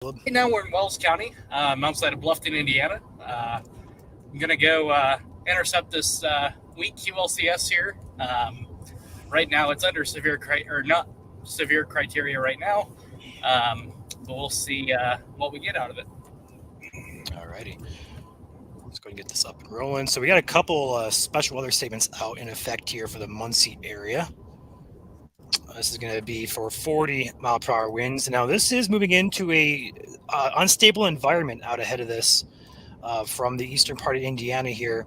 Right now we're in Wells County. I'm outside of Bluffton, Indiana. I'm going to go intercept this weak QLCS here. Right now it's under or not severe criteria right now, but we'll see what we get out of it. Alrighty. Let's go ahead and get this up and rolling. So we got a couple special weather statements out in effect here for the Muncie area. This is going to be for 40-mile-per-hour winds. Now, this is moving into a unstable environment out ahead of this from the eastern part of Indiana here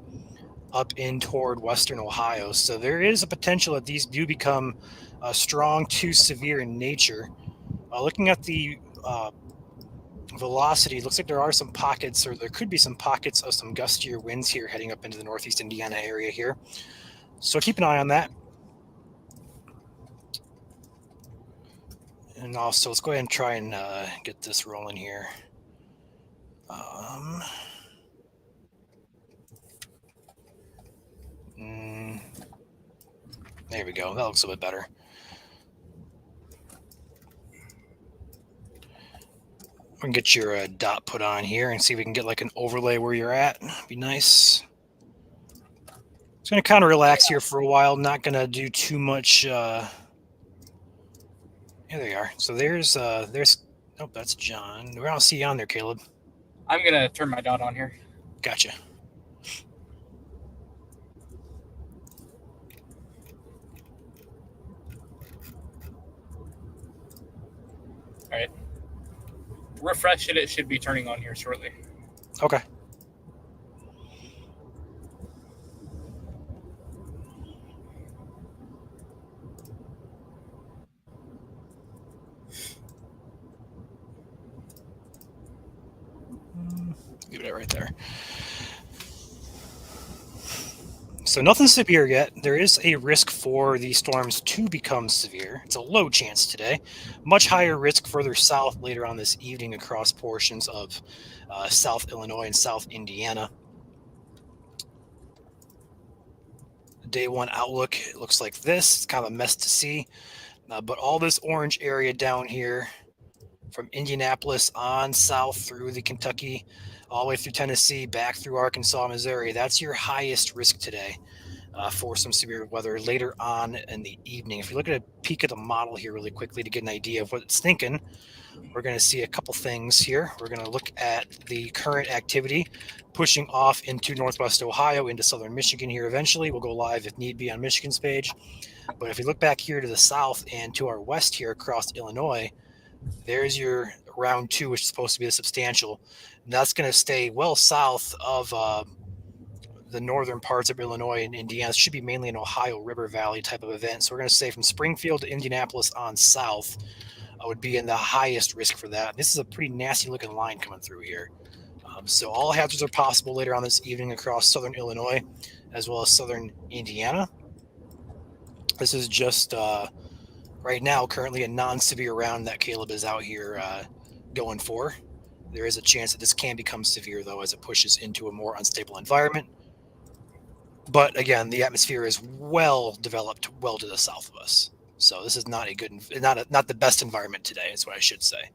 up in toward western Ohio. So there is a potential that these do become strong to severe in nature. Looking at the velocity, it looks like there are some pockets, or there could be some pockets of some gustier winds here heading up into the northeast Indiana area here. So keep an eye on that. And also, let's go ahead and try and get this rolling here. There we go. That looks a bit better. We can get your dot put on here and see if we can get like an overlay where you're at. Be nice. It's going to kind of relax here for a while. Not going to do too much. Here they are. So there's. Nope, that's John. We don't see you on there, Caleb. I'm going to turn my dot on here. Gotcha. All right. Refresh it. It should be turning on here shortly. Okay. Leave it right there. So nothing severe yet. There is a risk for these storms to become severe. It's a low chance today. Much higher risk further south later on this evening across portions of South Illinois and South Indiana. Day one outlook, it looks like this. It's kind of a mess to see. But all this orange area down here from Indianapolis on south through the Kentucky, all the way through Tennessee, back through Arkansas, Missouri. That's your highest risk today for some severe weather later on in the evening. If you look at a peek at the model here really quickly to get an idea of what it's thinking, we're going to see a couple things here. We're going to look at the current activity pushing off into northwest Ohio, into southern Michigan here eventually. We'll go live if need be on Michigan's page. But if you look back here to the south and to our west here across Illinois, there's your round two, which is supposed to be the substantial. And that's going to stay well south of the northern parts of Illinois and Indiana. It should be mainly an Ohio River Valley type of event. So we're going to say from Springfield to Indianapolis on south would be in the highest risk for that. This is a pretty nasty looking line coming through here. So all hazards are possible later on this evening across southern Illinois as well as southern Indiana. This is just right now currently a non-severe round that Caleb is out here going for. There is a chance that this can become severe, though, as it pushes into a more unstable environment. But again, the atmosphere is well developed, well to the south of us. So this is not a good, not the best environment today, is what I should say.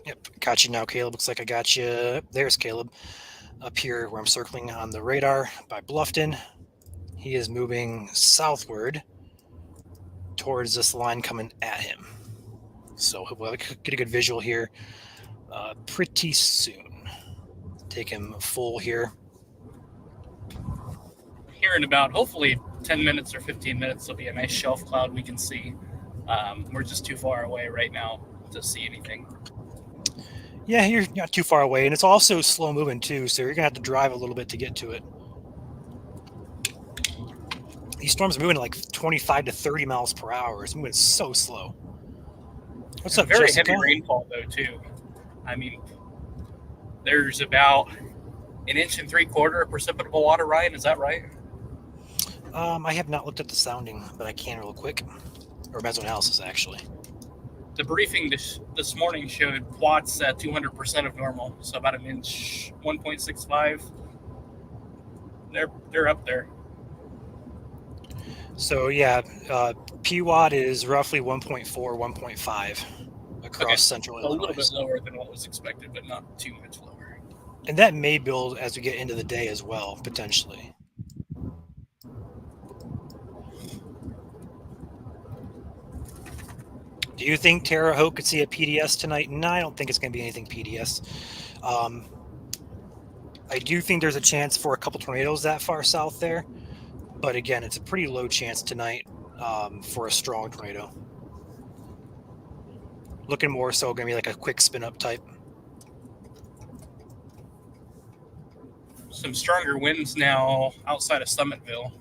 Yep, got you now, Caleb. Looks like I got you. There's Caleb up here where I'm circling on the radar by Bluffton. He is moving southward towards this line coming at him. So we'll get a good visual here pretty soon. Take him full here. Here in about hopefully 10 minutes or 15 minutes, there'll be a nice shelf cloud we can see. We're just too far away right now to see anything. Yeah, you're not too far away, and it's also slow moving too, so you're gonna have to drive a little bit to get to it. These storms are moving at like 25 to 30 miles per hour. It's moving so slow. What's up, very Jessica? Heavy rainfall though too. I mean, there's about 1 3/4 inches of precipitable water. Ryan, is that right? I have not looked at the sounding, but I can real quick. Or mesoanalysis, actually. The briefing this morning showed Watts at 200% of normal, so about 1 inch, 1.65. They're up there. So yeah, PWAT is roughly 1.4, 1.5 across Okay. central So a little Illinois. bit lower than what was expected, but not too much lower. And that may build as we get into the day as well, potentially. Do you think Terre Haute could see a PDS tonight? No, I don't think it's going to be anything PDS. I do think there's a chance for a couple tornadoes that far south there, but again, it's a pretty low chance tonight for a strong tornado. Looking more so going to be like a quick spin up type. Some stronger winds now outside of Summitville,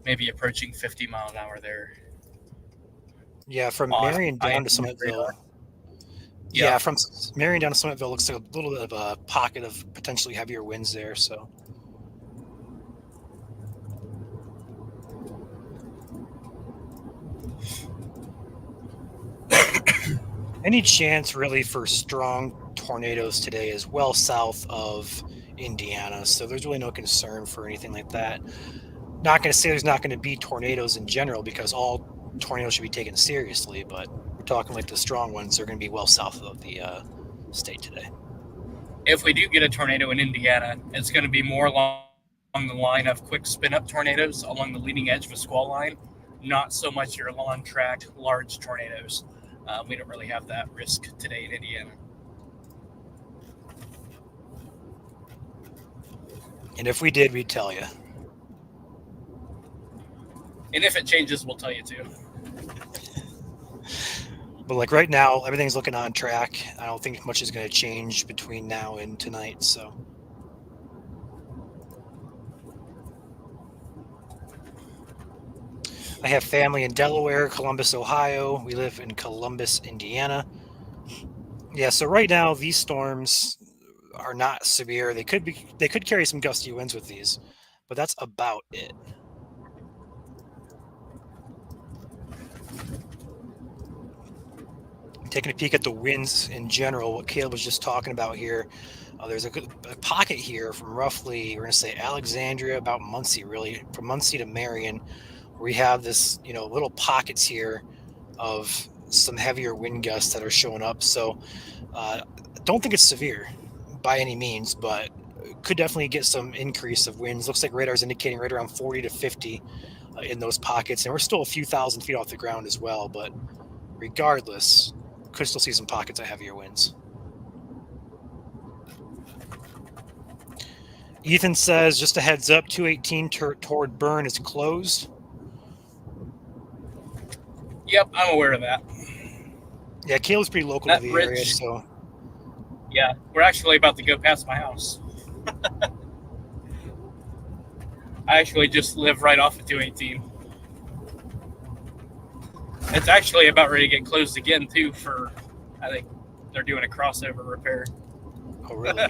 maybe approaching 50 mile an hour there. Yeah, from On Marion down to IMU Summitville. radar. Yeah, from Marion down to Summitville looks like a little bit of a pocket of potentially heavier winds there. So any chance really for strong tornadoes today as well south of Indiana. So there's really no concern for anything like that. Not going to say there's not going to be tornadoes in general because all tornadoes should be taken seriously, but we're talking like the strong ones are going to be well south of the state today. If we do get a tornado in Indiana, it's going to be more along the line of quick spin-up tornadoes along the leading edge of a squall line, not so much your long-track, large tornadoes. We don't really have that risk today in Indiana. And if we did, we'd tell you. And if it changes, we'll tell you too. But like right now, everything's looking on track. I don't think much is going to change between now and tonight. So I have family in Delaware, Columbus, Ohio. We live in Columbus, Indiana. Yeah, so right now these storms are not severe. They could carry some gusty winds with these, but that's about it. Taking a peek at the winds in general, what Caleb was just talking about here, there's a pocket here from roughly, we're going to say Alexandria, about Muncie, really, from Muncie to Marion, where we have this, little pockets here of some heavier wind gusts that are showing up. So I don't think it's severe by any means, but could definitely get some increase of winds. Looks like radar's indicating right around 40 to 50 in those pockets, and we're still a few thousand feet off the ground as well, but regardless, could still see some pockets of heavier winds. Ethan says, just a heads up, 218 toward Burn is closed. Yep, I'm aware of that. Yeah, Caleb's pretty local to the area, so. Yeah, we're actually about to go past my house. I actually just live right off of 218. It's actually about ready to get closed again, too, for, I think they're doing a crossover repair. Oh, really?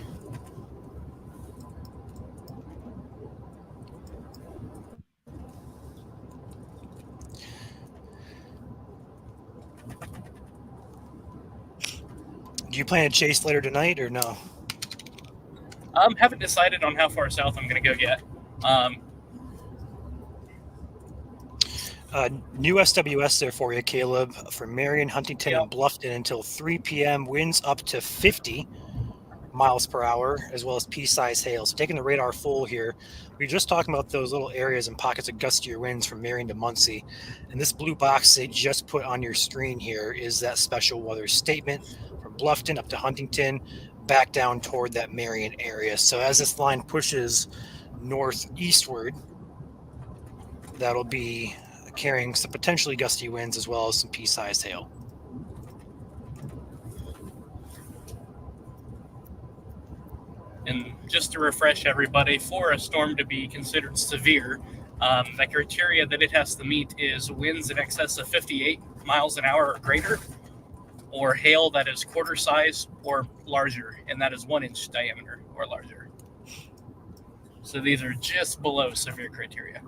Do you plan to chase later tonight or no? Haven't decided on how far south I'm going to go yet. New SWS there for you, Caleb, from Marion, Huntington, and Bluffton until 3 p.m. Winds up to 50 miles per hour, as well as pea-sized hail. So taking the radar full here, we were just talking about those little areas and pockets of gustier winds from Marion to Muncie. And this blue box they just put on your screen here is that special weather statement from Bluffton up to Huntington, back down toward that Marion area. So as this line pushes northeastward, that'll be carrying some potentially gusty winds as well as some pea-sized hail. And just to refresh everybody, for a storm to be considered severe, the criteria that it has to meet is winds in excess of 58 miles an hour or greater, or hail that is quarter size or larger, and that is 1 inch diameter or larger. So these are just below severe criteria.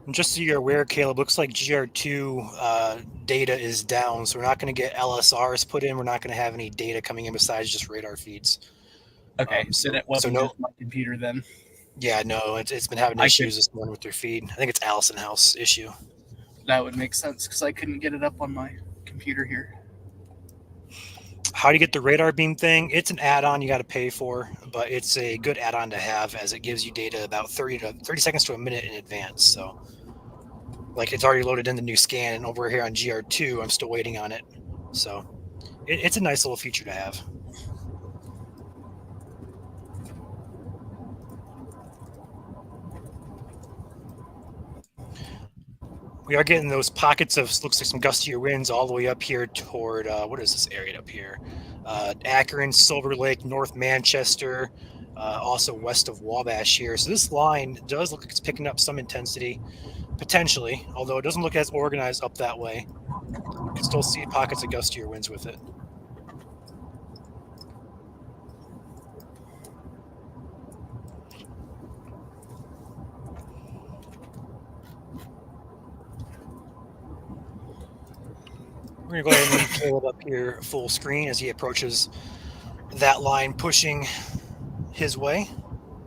And just so you're aware, Caleb, looks like GR2 data is down, so we're not going to get LSRs put in. We're not going to have any data coming in besides just radar feeds. Okay, so that wasn't just my computer then. Yeah, no, it's been having I issues could. this morning with their feed. I think it's Allison House issue. That would make sense because I couldn't get it up on my computer here. How do you get the radar beam thing? It's an add-on you got to pay for, but it's a good add-on to have as it gives you data about 30 seconds to a minute in advance. So, like, it's already loaded in the new scan, and over here on GR2, I'm still waiting on it. So, it's a nice little feature to have. We are getting those pockets of, looks like some gustier winds all the way up here toward, what is this area up here? Akron, Silver Lake, North Manchester, also west of Wabash here. So this line does look like it's picking up some intensity, potentially, although it doesn't look as organized up that way. You can still see pockets of gustier winds with it. We're going to go ahead and leave Caleb up here full screen as he approaches that line pushing his way.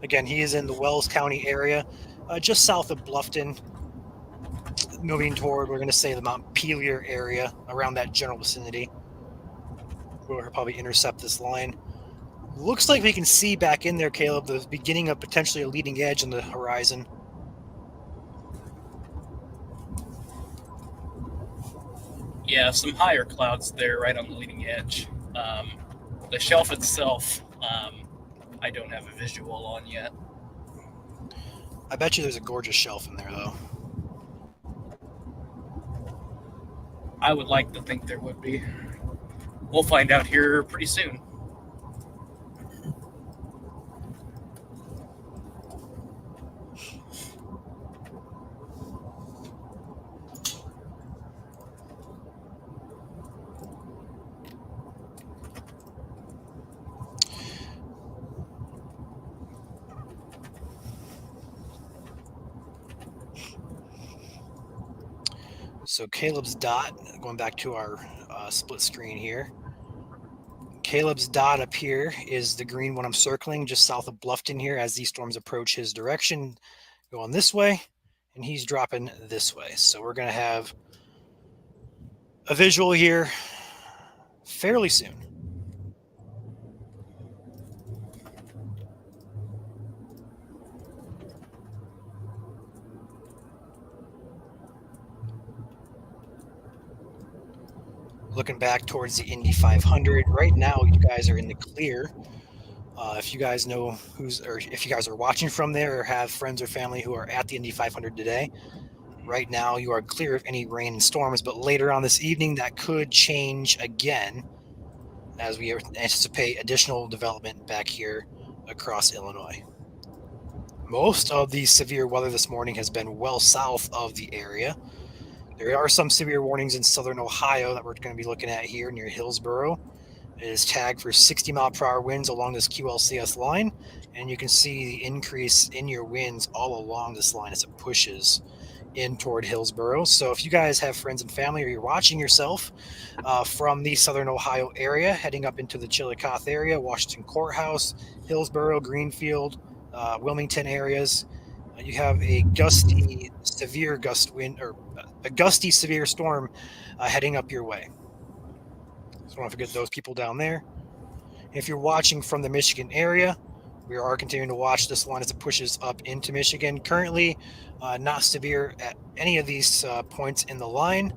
Again, he is in the Wells County area, just south of Bluffton, moving toward, we're going to say, the Montpelier area, around that general vicinity. We'll probably intercept this line. Looks like we can see back in there, Caleb, the beginning of potentially a leading edge on the horizon. Yeah, some higher clouds there right on the leading edge. The shelf itself, I don't have a visual on yet. I bet you there's a gorgeous shelf in there, though. I would like to think there would be. We'll find out here pretty soon. So Caleb's dot, going back to our split screen here. Caleb's dot up here is the green one I'm circling just south of Bluffton here as these storms approach his direction, going this way, and he's dropping this way. So we're going to have a visual here fairly soon. Looking back towards the Indy 500 right now, you guys are in the clear. If you guys know if you guys are watching from there or have friends or family who are at the Indy 500 today, right now you are clear of any rain and storms, but later on this evening that could change again as we anticipate additional development back here across Illinois. Most of the severe weather this morning has been well south of the area. There are some severe warnings in southern Ohio that we're going to be looking at here near Hillsboro. It is tagged for 60-mile-per-hour winds along this QLCS line, and you can see the increase in your winds all along this line as it pushes in toward Hillsboro. So if you guys have friends and family or you're watching yourself from the southern Ohio area, heading up into the Chillicothe area, Washington Courthouse, Hillsboro, Greenfield, Wilmington areas, you have a gusty, severe gust wind or a gusty, severe storm heading up your way. So don't forget those people down there. If you're watching from the Michigan area, we are continuing to watch this line as it pushes up into Michigan. Currently, not severe at any of these points in the line,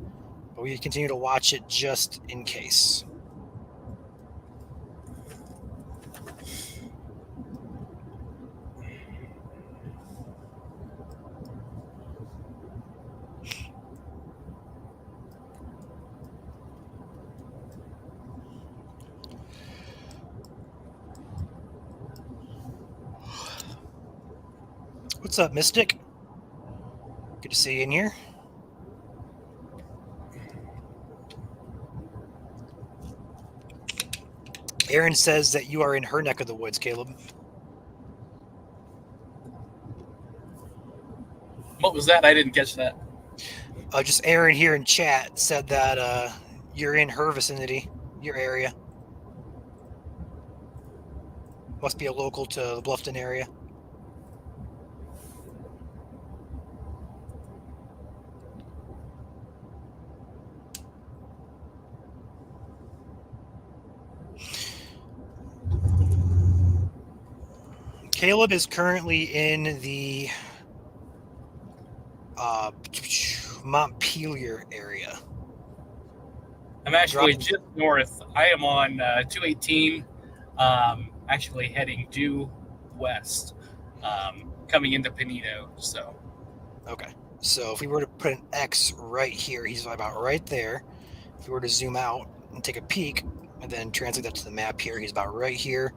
but we continue to watch it just in case. What's up, Mystic? Good to see you in here. Aaron says that you are in her neck of the woods, Caleb. What was that? I didn't catch that. Just Aaron here in chat said that you're in her vicinity, your area. Must be a local to the Bluffton area. Caleb is currently in the Montpelier area. I'm actually Dropping- just north. I am on 218, actually heading due west, coming into Pinedo. So, Okay. So if we were to put an X right here, he's about right there. If we were to zoom out and take a peek and then translate that to the map here, he's about right here.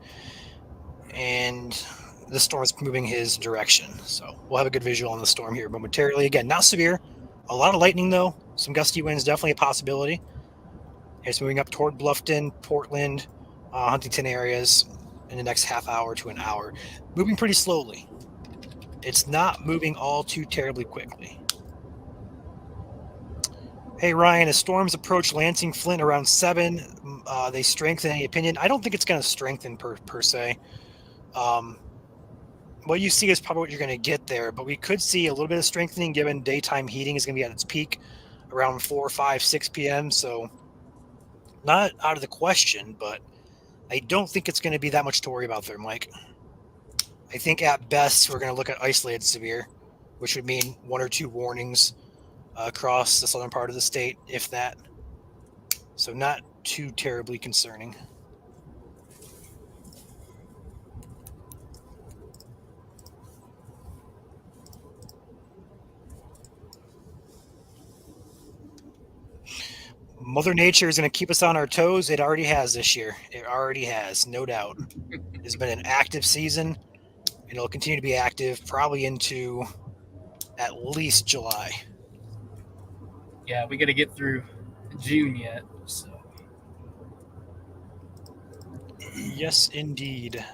And the storm's moving his direction. So we'll have a good visual on the storm here momentarily. Again, not severe. A lot of lightning, though. Some gusty winds, definitely a possibility. It's moving up toward Bluffton, Portland, Huntington areas in the next half hour to an hour. Moving pretty slowly. It's not moving all too terribly quickly. Hey, Ryan, as storms approach Lansing Flint around 7, they strengthen. Any opinion? I don't think it's going to strengthen per se. What you see is probably what you're going to get there, but we could see a little bit of strengthening given daytime heating is going to be at its peak around 4, 5, 6 p.m. So not out of the question, but I don't think it's going to be that much to worry about there, Mike. I think at best we're going to look at isolated severe, which would mean 1 or 2 warnings across the southern part of the state, if that. So not too terribly concerning. Mother Nature is going to keep us on our toes. It already has this year. It already has, no doubt. It's been an active season, and it'll continue to be active probably into at least July. yeah, we got to get through June yet. So, Yes, indeed.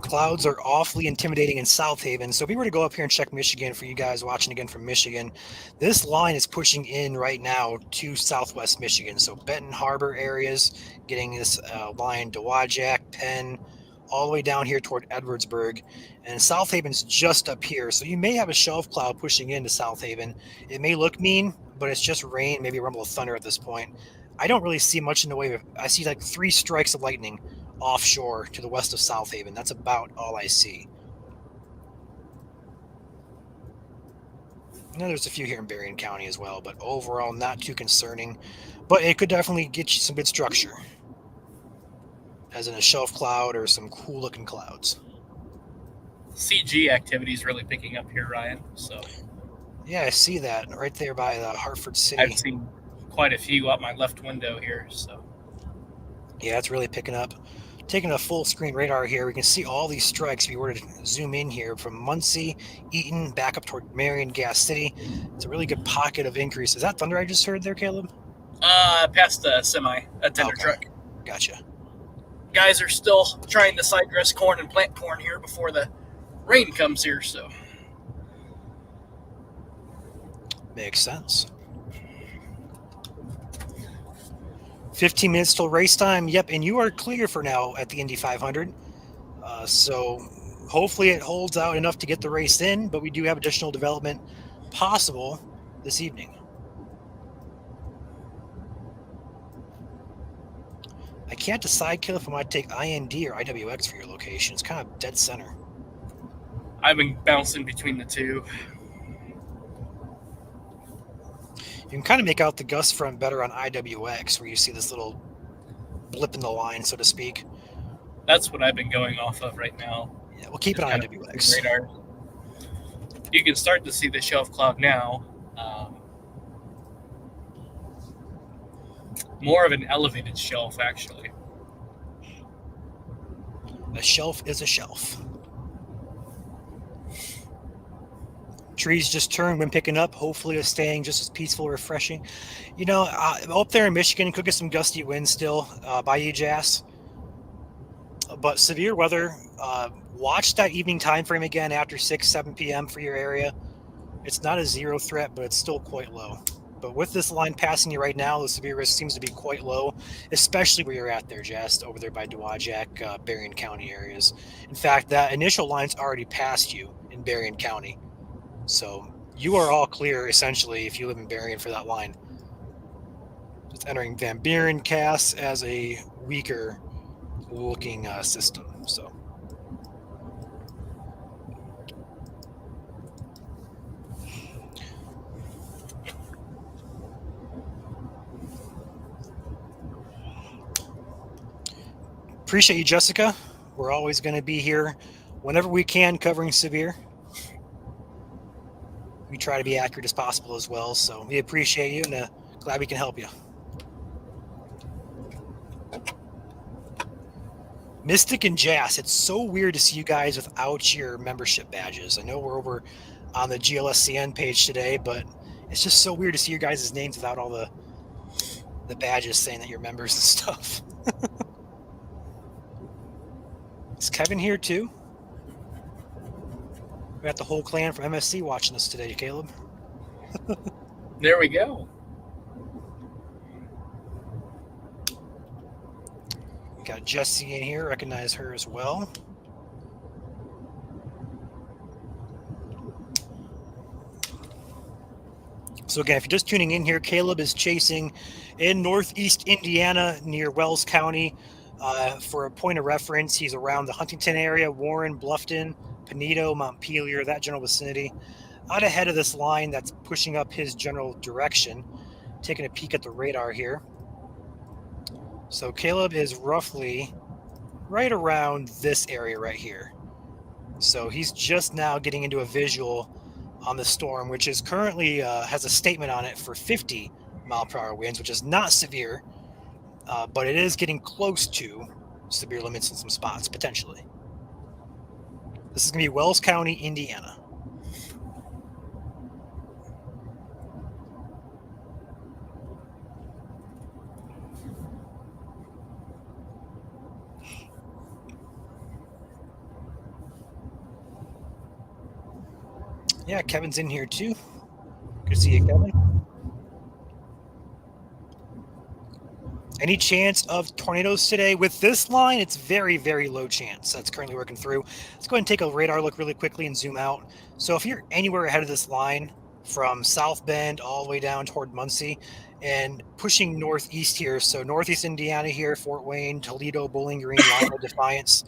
Clouds are awfully intimidating in South Haven. So if we were to go up here and check Michigan for you guys watching again from Michigan, this line is pushing in right now to southwest Michigan. So Benton Harbor areas getting this line, Dowagiac, Penn, all the way down here toward Edwardsburg. And South Haven's just up here. So you may have a shelf cloud pushing into South Haven. It may look mean, but it's just rain, maybe a rumble of thunder at this point. I don't really see much in the way of, I see like 3 strikes of lightning offshore to the west of South Haven. That's about all I see. Now there's a few here in Berrien County as well, but overall not too concerning. But it could definitely get you some good structure, as in a shelf cloud or some cool looking clouds. CG activity is really picking up here, Ryan. So, Yeah, I see that right there by the Hartford City. I've seen quite a few out my left window here. So, Yeah, it's really picking up. Taking a full screen radar here, we can see all these strikes. If we were to zoom in here from Muncie, Eaton, back up toward Marion, Gas City, it's a really good pocket of increase. Is that thunder I just heard there, Caleb? past a tender Okay. truck. Gotcha. Guys are still trying to side dress corn and plant corn here before the rain comes here. So, Makes sense. 15 minutes till race time. Yep, and you are clear for now at the Indy 500. So hopefully it holds out enough to get the race in, but we do have additional development possible this evening. I can't decide, Kill, if I might take IND or IWX for your location. It's kind of dead center. I've been bouncing between the two. You can kind of make out the gust front better on IWX, where you see this little blip in the line, so to speak. That's what I've been going off of right now. Yeah, we'll keep it on IWX. Radar. You can start to see the shelf cloud now. More of an elevated shelf, actually. A shelf is a shelf. Trees just turned when picking up. Hopefully it's staying just as peaceful, refreshing. You know, up there in Michigan, could get some gusty winds still by you, Jas. But severe weather, watch that evening time frame again after 6, 7 p.m. for your area. It's not a zero threat, but it's still quite low. But with this line passing you right now, the severe risk seems to be quite low, especially where you're at there, Jas, over there by Dowagiac, Berrien County areas. In fact, that initial line's already passed you in Berrien County. So you are all clear, essentially, if you live in Berrien for that line. It's entering Van Buren Cass as a weaker looking system. So appreciate you, Jessica. We're always going to be here whenever we can covering severe. We try to be accurate as possible as well. So we appreciate you and glad we can help you. Mystic and Jas, it's so weird to see you guys without your membership badges. I know we're over on the GLSCN page today, but it's just so weird to see your guys' names without all the badges saying that you're members and stuff. Is Kevin here too? We got the whole clan from MSC watching us today, Caleb. There we go. Got Jesse in here, recognize her as well. So again, if you're just tuning in here, Caleb is chasing in northeast Indiana near Wells County. For a point of reference, he's around the Huntington area, Warren, Bluffton, Pinedo, Montpelier, that general vicinity. Out ahead of this line that's pushing up his general direction. Taking a peek at the radar here. So Caleb is roughly right around this area right here. So he's just now getting into a visual on the storm, which is currently has a statement on it for 50 mile per hour winds, which is not severe, but it is getting close to severe limits in some spots, potentially. This is going to be Wells County, Indiana. Yeah, Kevin's in here too. Good to see you, Kevin. Any chance of tornadoes today? With this line, it's very, very low chance. That's currently working through. Let's go ahead and take a radar look really quickly and zoom out. So if you're anywhere ahead of this line, from South Bend all the way down toward Muncie and pushing northeast here, so northeast Indiana here, Fort Wayne, Toledo, Bowling Green, Lima, Defiance,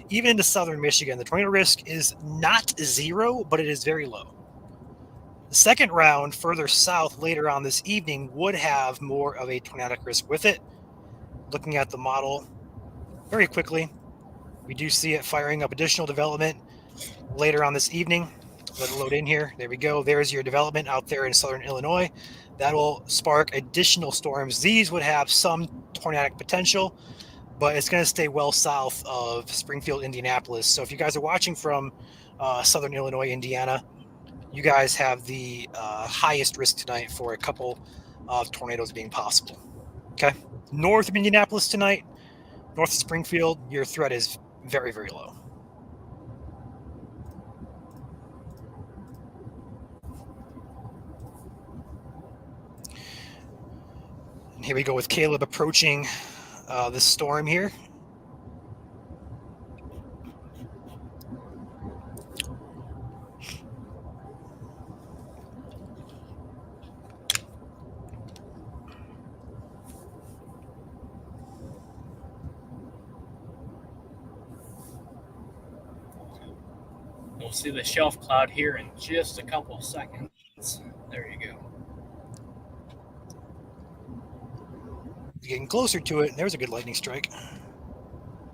even into southern Michigan, the tornado risk is not zero, but it is very low. The second round further south later on this evening would have more of a tornadic risk with it. Looking at the model very quickly, we do see it firing up additional development later on this evening. Let it load in here. There we go. There's your development out there in southern Illinois. That will spark additional storms. These would have some tornadic potential, but it's going to stay well south of Springfield, Indianapolis. So if you guys are watching from southern Illinois, Indiana, you guys have the highest risk tonight for a couple of tornadoes being possible. Okay. North of Indianapolis tonight, north of Springfield, your threat is very, very low. And here we go with Caleb approaching this storm here. We'll see the shelf cloud here in just a couple of seconds. There you go. Getting closer to it. There's a good lightning strike.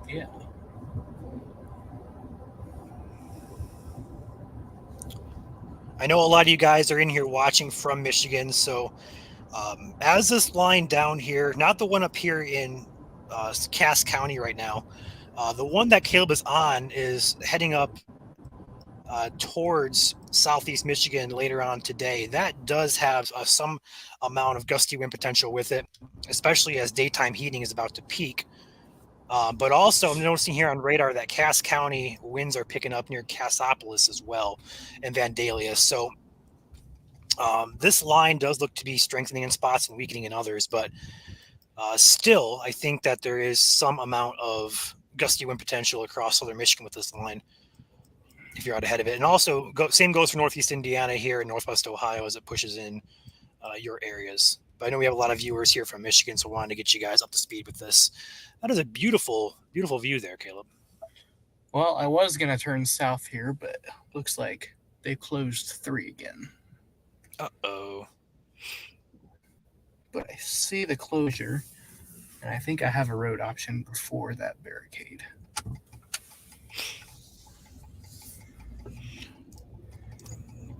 Yeah. I know a lot of you guys are in here watching from Michigan, so as this line down here, not the one up here in Cass County right now, the one that Caleb is on is heading up towards southeast Michigan later on today. That does have some amount of gusty wind potential with it, especially as daytime heating is about to peak. But also, I'm noticing here on radar that Cass County winds are picking up near Cassopolis as well, and Vandalia. So this line does look to be strengthening in spots and weakening in others, but still, I think that there is some amount of gusty wind potential across southern Michigan with this line, if you're out ahead of it. And also, same goes for northeast Indiana here and northwest Ohio as it pushes in your areas. But I know we have a lot of viewers here from Michigan, so I wanted to get you guys up to speed with this. That is a beautiful, beautiful view there, Caleb. Well, I was going to turn south here, but looks like they closed 3 again. Uh-oh. But I see the closure, and I think I have a road option before that barricade.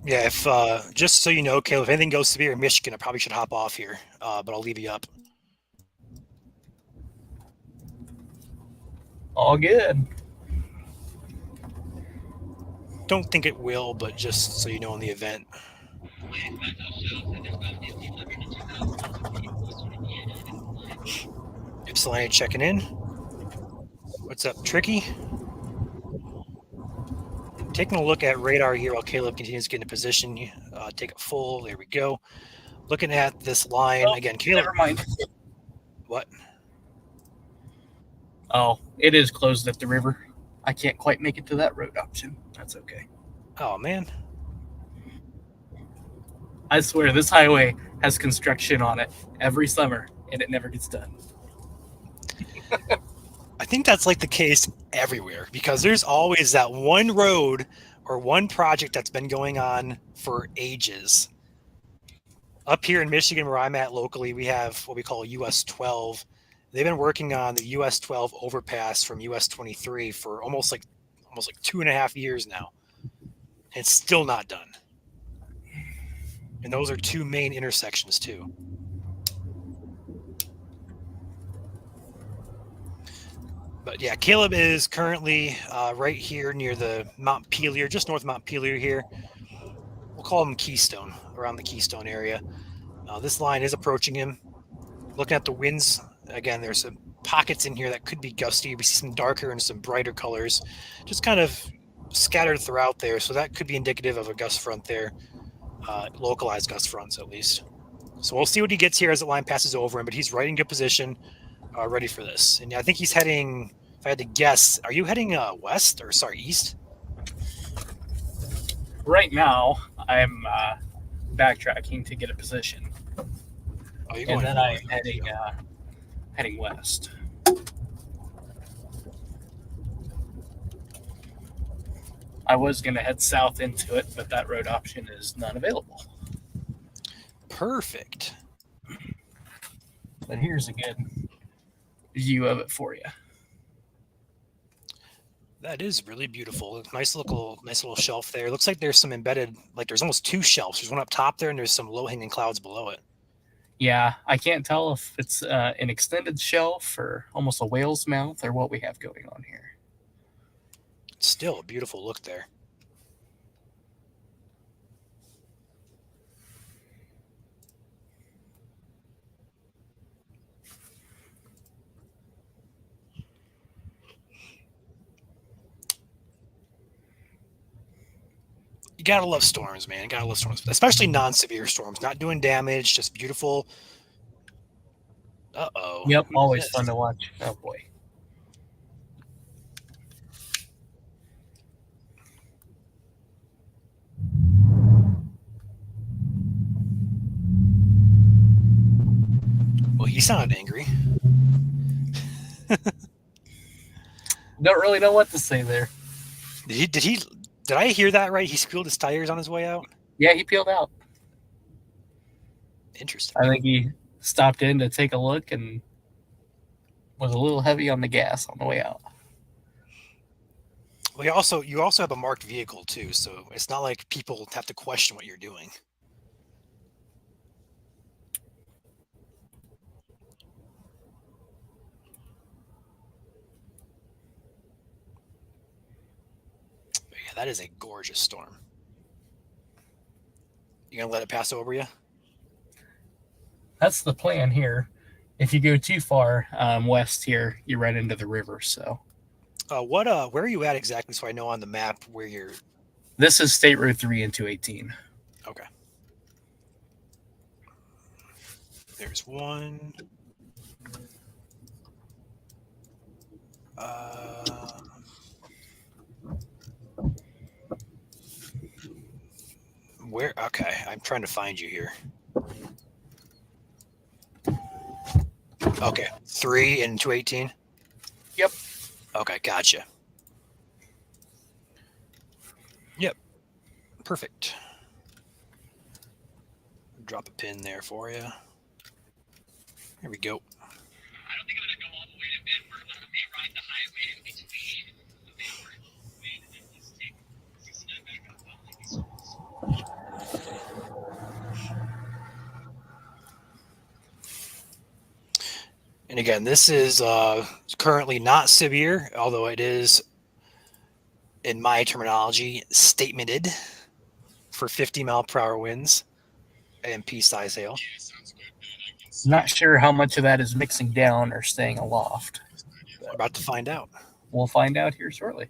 Yeah, if just so you know, Caleb, if anything goes severe in Michigan, I probably should hop off here, but I'll leave you up. All good. Don't think it will, but just so you know in the event. Ypsilanti checking in. What's up, Tricky? Taking a look at radar here while Caleb continues to get into position. Take it full. There we go. Looking at this line again, Caleb. Never mind. What? Oh, it is closed at the river. I can't quite make it to that road option. That's okay. Oh, man. I swear, this highway has construction on it every summer, and it never gets done. I think that's like the case everywhere because there's always that one road or one project that's been going on for ages. Up here in Michigan, where I'm at locally, we have what we call US 12. They've been working on the US 12 overpass from US 23 for almost like 2.5 years now. And it's still not done. And those are 2 main intersections too. But yeah, Caleb is currently right here near the Montpelier, just north of Montpelier here. We'll call him Keystone, around the Keystone area. This line is approaching him. Looking at the winds, again, there's some pockets in here that could be gusty. We see some darker and some brighter colors, just kind of scattered throughout there. So that could be indicative of a gust front there, localized gust fronts at least. So we'll see what he gets here as the line passes over him, but he's right in good position, ready for this. And I think he's heading, if I had to guess, are you heading east? Right now, I'm backtracking to get a position. Oh, you're going and then north. I'm heading west. I was going to head south into it, but that road option is not available. Perfect. But here's a good view of it for you. That is really beautiful. Nice little shelf there. Looks like there's some embedded, like there's almost 2 shelves. There's one up top there, and there's some low-hanging clouds below it. Yeah, I can't tell if it's an extended shelf or almost a whale's mouth or what we have going on here. Still a beautiful look there. You gotta love storms, man. You gotta love storms, especially non-severe storms. Not doing damage, just beautiful. Uh-oh. Yep, always fun to watch. Oh, boy. Well, he sounded angry. Don't really know what to say there. Did I hear that right? He squealed his tires on his way out? Yeah, he peeled out. Interesting. I think he stopped in to take a look and was a little heavy on the gas on the way out. Well, you also have a marked vehicle too, so it's not like people have to question what you're doing. But yeah, that is a gorgeous storm. You gonna let it pass over you? That's the plan here. If you go too far west here, you run into the river. So, where are you at exactly? So I know on the map where you're. This is State Road 3 and 218. Okay. There's one. Where? Okay, I'm trying to find you here. Okay, 3 and 218. Yep. Okay, gotcha. Yep, perfect. Drop a pin there for you. Here we go. I don't think I'm gonna go all the way to Denver. I may ride the highway in between Denver and Wayne and then just take 69 back up. And again, this is currently not severe, although it is, in my terminology, statemented for 50-mile-per-hour winds and pea-size hail. Not sure how much of that is mixing down or staying aloft. We're about to find out. We'll find out here shortly.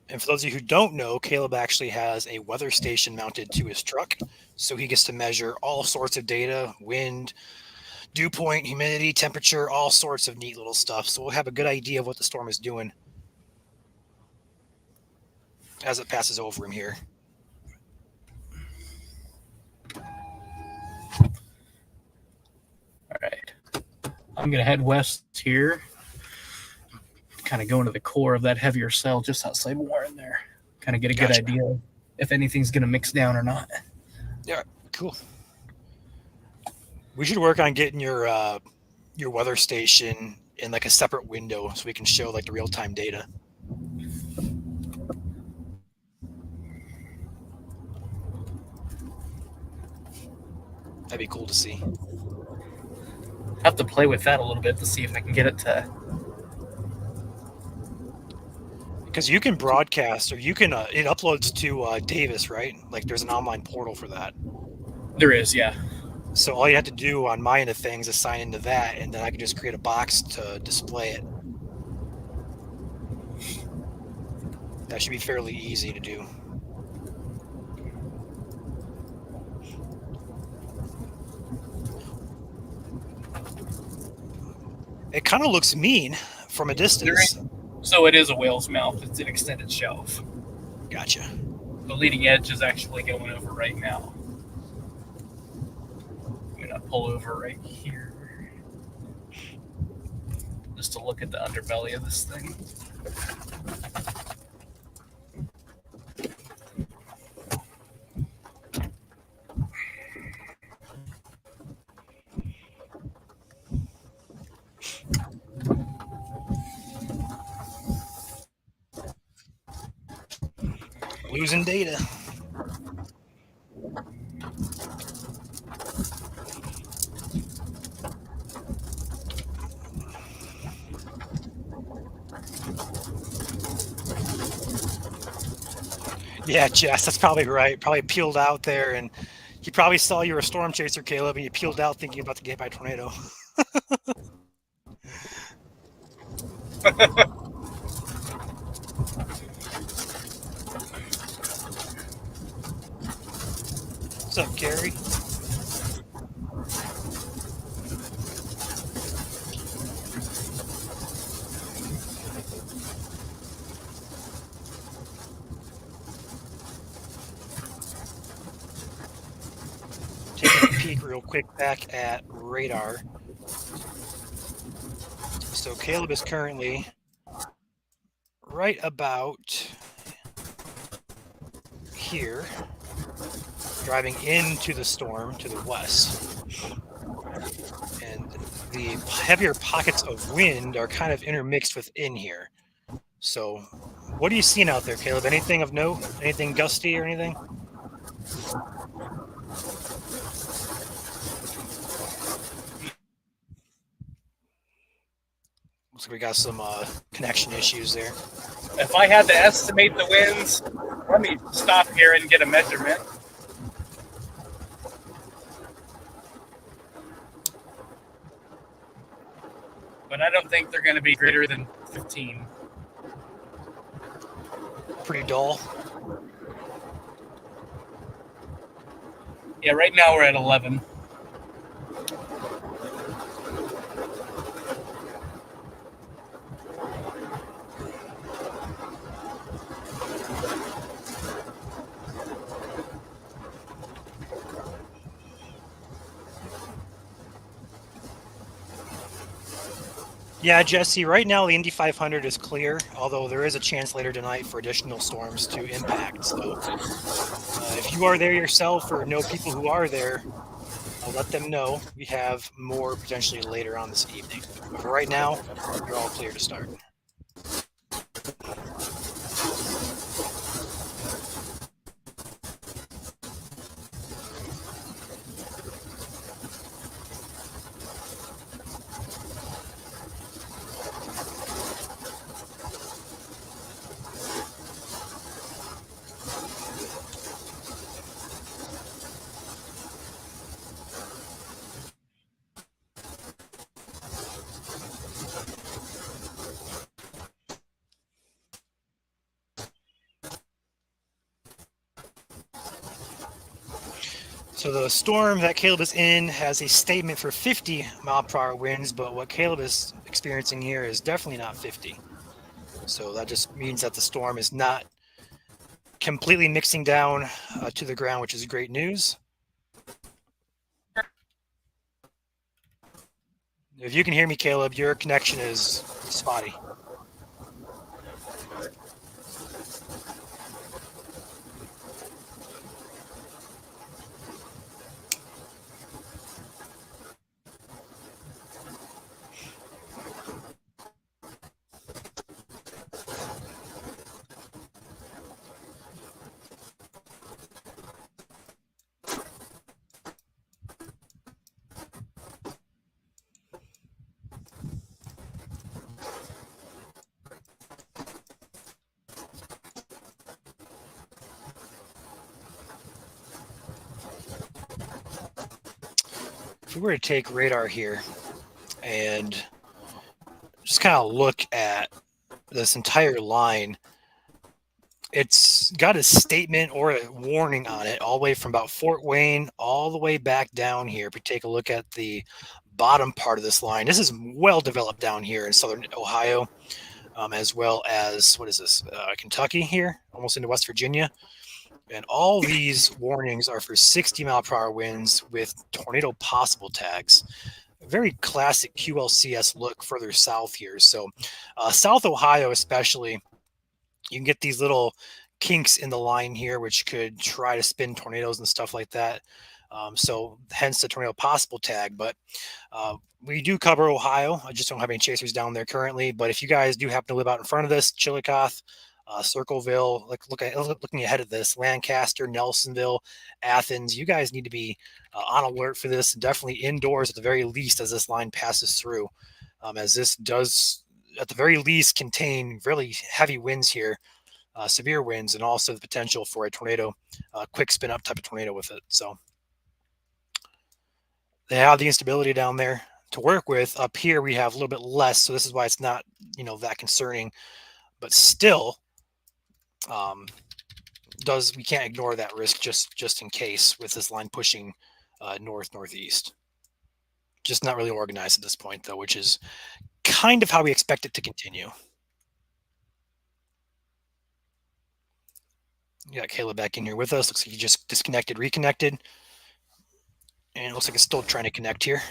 And for those of you who don't know, Caleb actually has a weather station mounted to his truck, so he gets to measure all sorts of data, wind, dew point, humidity, temperature, all sorts of neat little stuff. So we'll have a good idea of what the storm is doing as it passes over him here. All right. I'm going to head west here. Kind of go into the core of that heavier cell just outside Warren there. Kind of get a good idea if anything's going to mix down or not. Yeah, cool. We should work on getting your weather station in like a separate window so we can show like the real-time data. That'd be cool to see. I have to play with that a little bit to see if I can get it to. Because you can broadcast, or you can it uploads to Davis, right? Like there's an online portal for that. There is, yeah. So all you have to do on my end of things is sign into that, and then I can just create a box to display it. That should be fairly easy to do. It kind of looks mean from a distance. So it is a whale's mouth. It's an extended shelf. Gotcha. The leading edge is actually going over right now. I'm going to pull over right here just to look at the underbelly of this thing. Losing data. Yeah, Jess, that's probably right. Probably peeled out there, and he probably saw you were a storm chaser, Caleb, and you peeled out thinking about to get hit by a tornado. What's up, Gary? Taking a peek real quick back at radar. So Caleb is currently right about here, driving into the storm to the west. And the heavier pockets of wind are kind of intermixed within here. So what are you seeing out there, Caleb? Anything of note? Anything gusty or anything? Looks like we got some connection issues there. If I had to estimate the winds, let me stop here and get a measurement. But I don't think they're going to be greater than 15. Pretty dull. Yeah, right now we're at 11. Yeah, Jesse, right now the Indy 500 is clear, although there is a chance later tonight for additional storms to impact. So if you are there yourself or know people who are there, let them know. We have more potentially later on this evening. But for right now, you're all clear to start. So the storm that Caleb is in has a statement for 50-mile-per-hour winds, but what Caleb is experiencing here is definitely not 50. So that just means that the storm is not completely mixing down to the ground, which is great news. If you can hear me, Caleb, your connection is spotty. If we were to take radar here and just kind of look at this entire line, it's got a statement or a warning on it all the way from about Fort Wayne all the way back down here. If we take a look at the bottom part of this line, this is well developed down here in southern Ohio, as well as, what is this, Kentucky here, almost into West Virginia. And all these warnings are for 60-mile-per-hour winds with tornado possible tags. A very classic QLCS look further south here. So South Ohio especially, you can get these little kinks in the line here, which could try to spin tornadoes and stuff like that. So hence the tornado possible tag. But we do cover Ohio. I just don't have any chasers down there currently. But if you guys do happen to live out in front of this, Chillicothe, Circleville, looking ahead of this, Lancaster, Nelsonville, Athens, you guys need to be on alert for this. Definitely indoors at the very least as this line passes through, as this does at the very least contain really heavy winds here, severe winds, and also the potential for a tornado, quick spin up type of tornado with it. So they have the instability down there to work with. Up here we have a little bit less, so this is why it's not that concerning, but still we can't ignore that risk just in case with this line pushing northeast. Just not really organized at this point though, which is kind of how we expect it to continue. You got Caleb back in here with us. Looks like he just disconnected, reconnected, and it looks like it's still trying to connect here.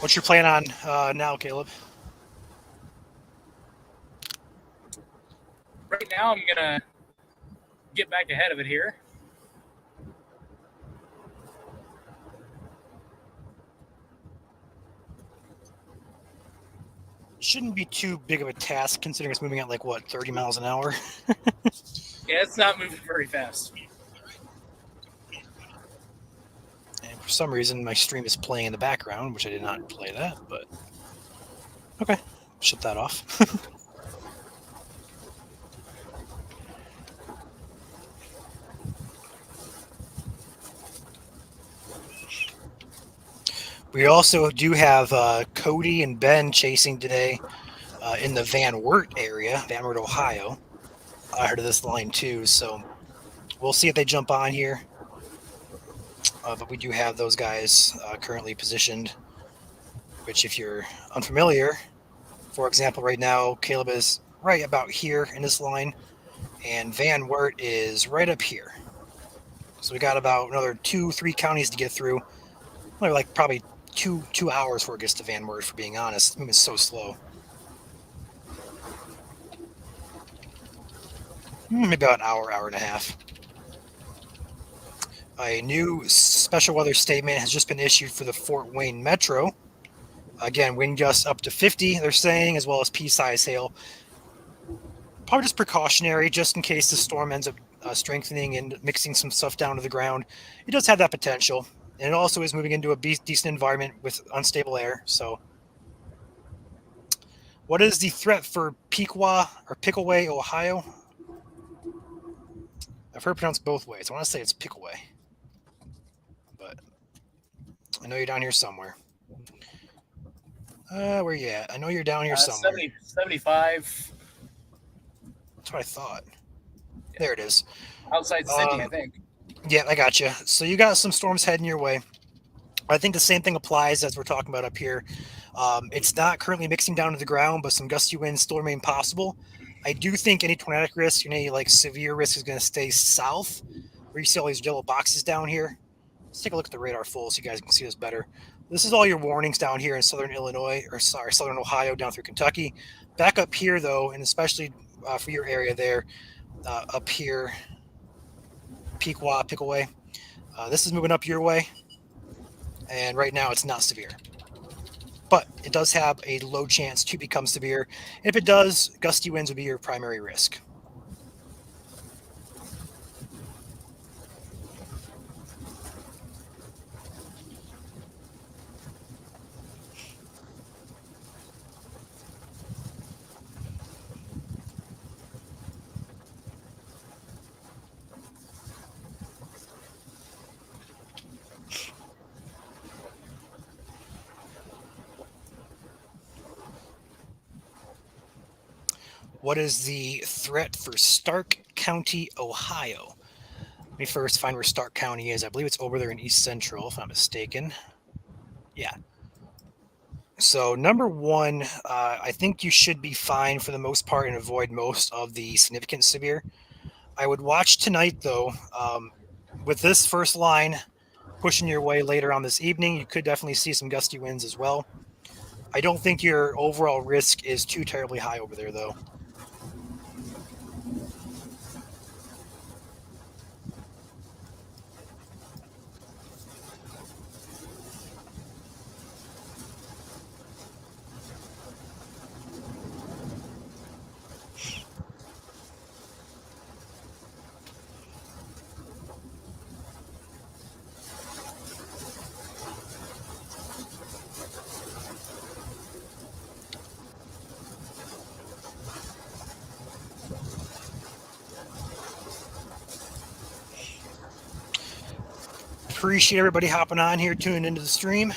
What's your plan on now, Caleb? Right now, I'm gonna get back ahead of it here. Shouldn't be too big of a task considering it's moving at like what, 30 miles an hour. Yeah, it's not moving very fast. And for some reason, my stream is playing in the background, which I did not play that, but okay, shut that off. We also do have Cody and Ben chasing today in the Van Wert area, Van Wert, Ohio. I heard of this line too, so we'll see if they jump on here. But we do have those guys currently positioned, which if you're unfamiliar, for example, right now, Caleb is right about here in this line, and Van Wert is right up here. So we got about another 2-3 counties to get through. Only like probably two hours before it gets to Van Wert, for being honest. It's moving so slow. Maybe about an hour and a half. A new special weather statement has just been issued for the Fort Wayne Metro. Again, wind gusts up to 50, they're saying, as well as pea-size hail. Probably just precautionary, just in case the storm ends up strengthening and mixing some stuff down to the ground. It does have that potential. And it also is moving into a decent environment with unstable air. So, what is the threat for Piqua or Pickaway, Ohio? I've heard it pronounced both ways. I want to say it's Pickaway, but I know you're down here somewhere. Where you at? I know you're down here somewhere. 75. That's what I thought. There it is. Outside Sydney, I think. Yeah, I got you. So you got some storms heading your way. I think the same thing applies as we're talking about up here. It's not currently mixing down to the ground, but some gusty winds still remain possible. I do think any tornadic risk, any like severe risk, is going to stay south, where you see all these yellow boxes down here. Let's take a look at the radar full so you guys can see this better. This is all your warnings down here in southern Illinois, or sorry, southern Ohio down through Kentucky. Back up here, though, and especially for your area there, up here, Pickaway. This is moving up your way, and right now it's not severe. But it does have a low chance to become severe. If it does, gusty winds would be your primary risk. What is the threat for Stark County, Ohio? Let me first find where Stark County is. I believe it's over there in East Central, if I'm mistaken. Yeah. So number one, I think you should be fine for the most part and avoid most of the significant severe. I would watch tonight, though. With this first line pushing your way later on this evening, you could definitely see some gusty winds as well. I don't think your overall risk is too terribly high over there, though. Appreciate everybody hopping on here, tuning into the stream.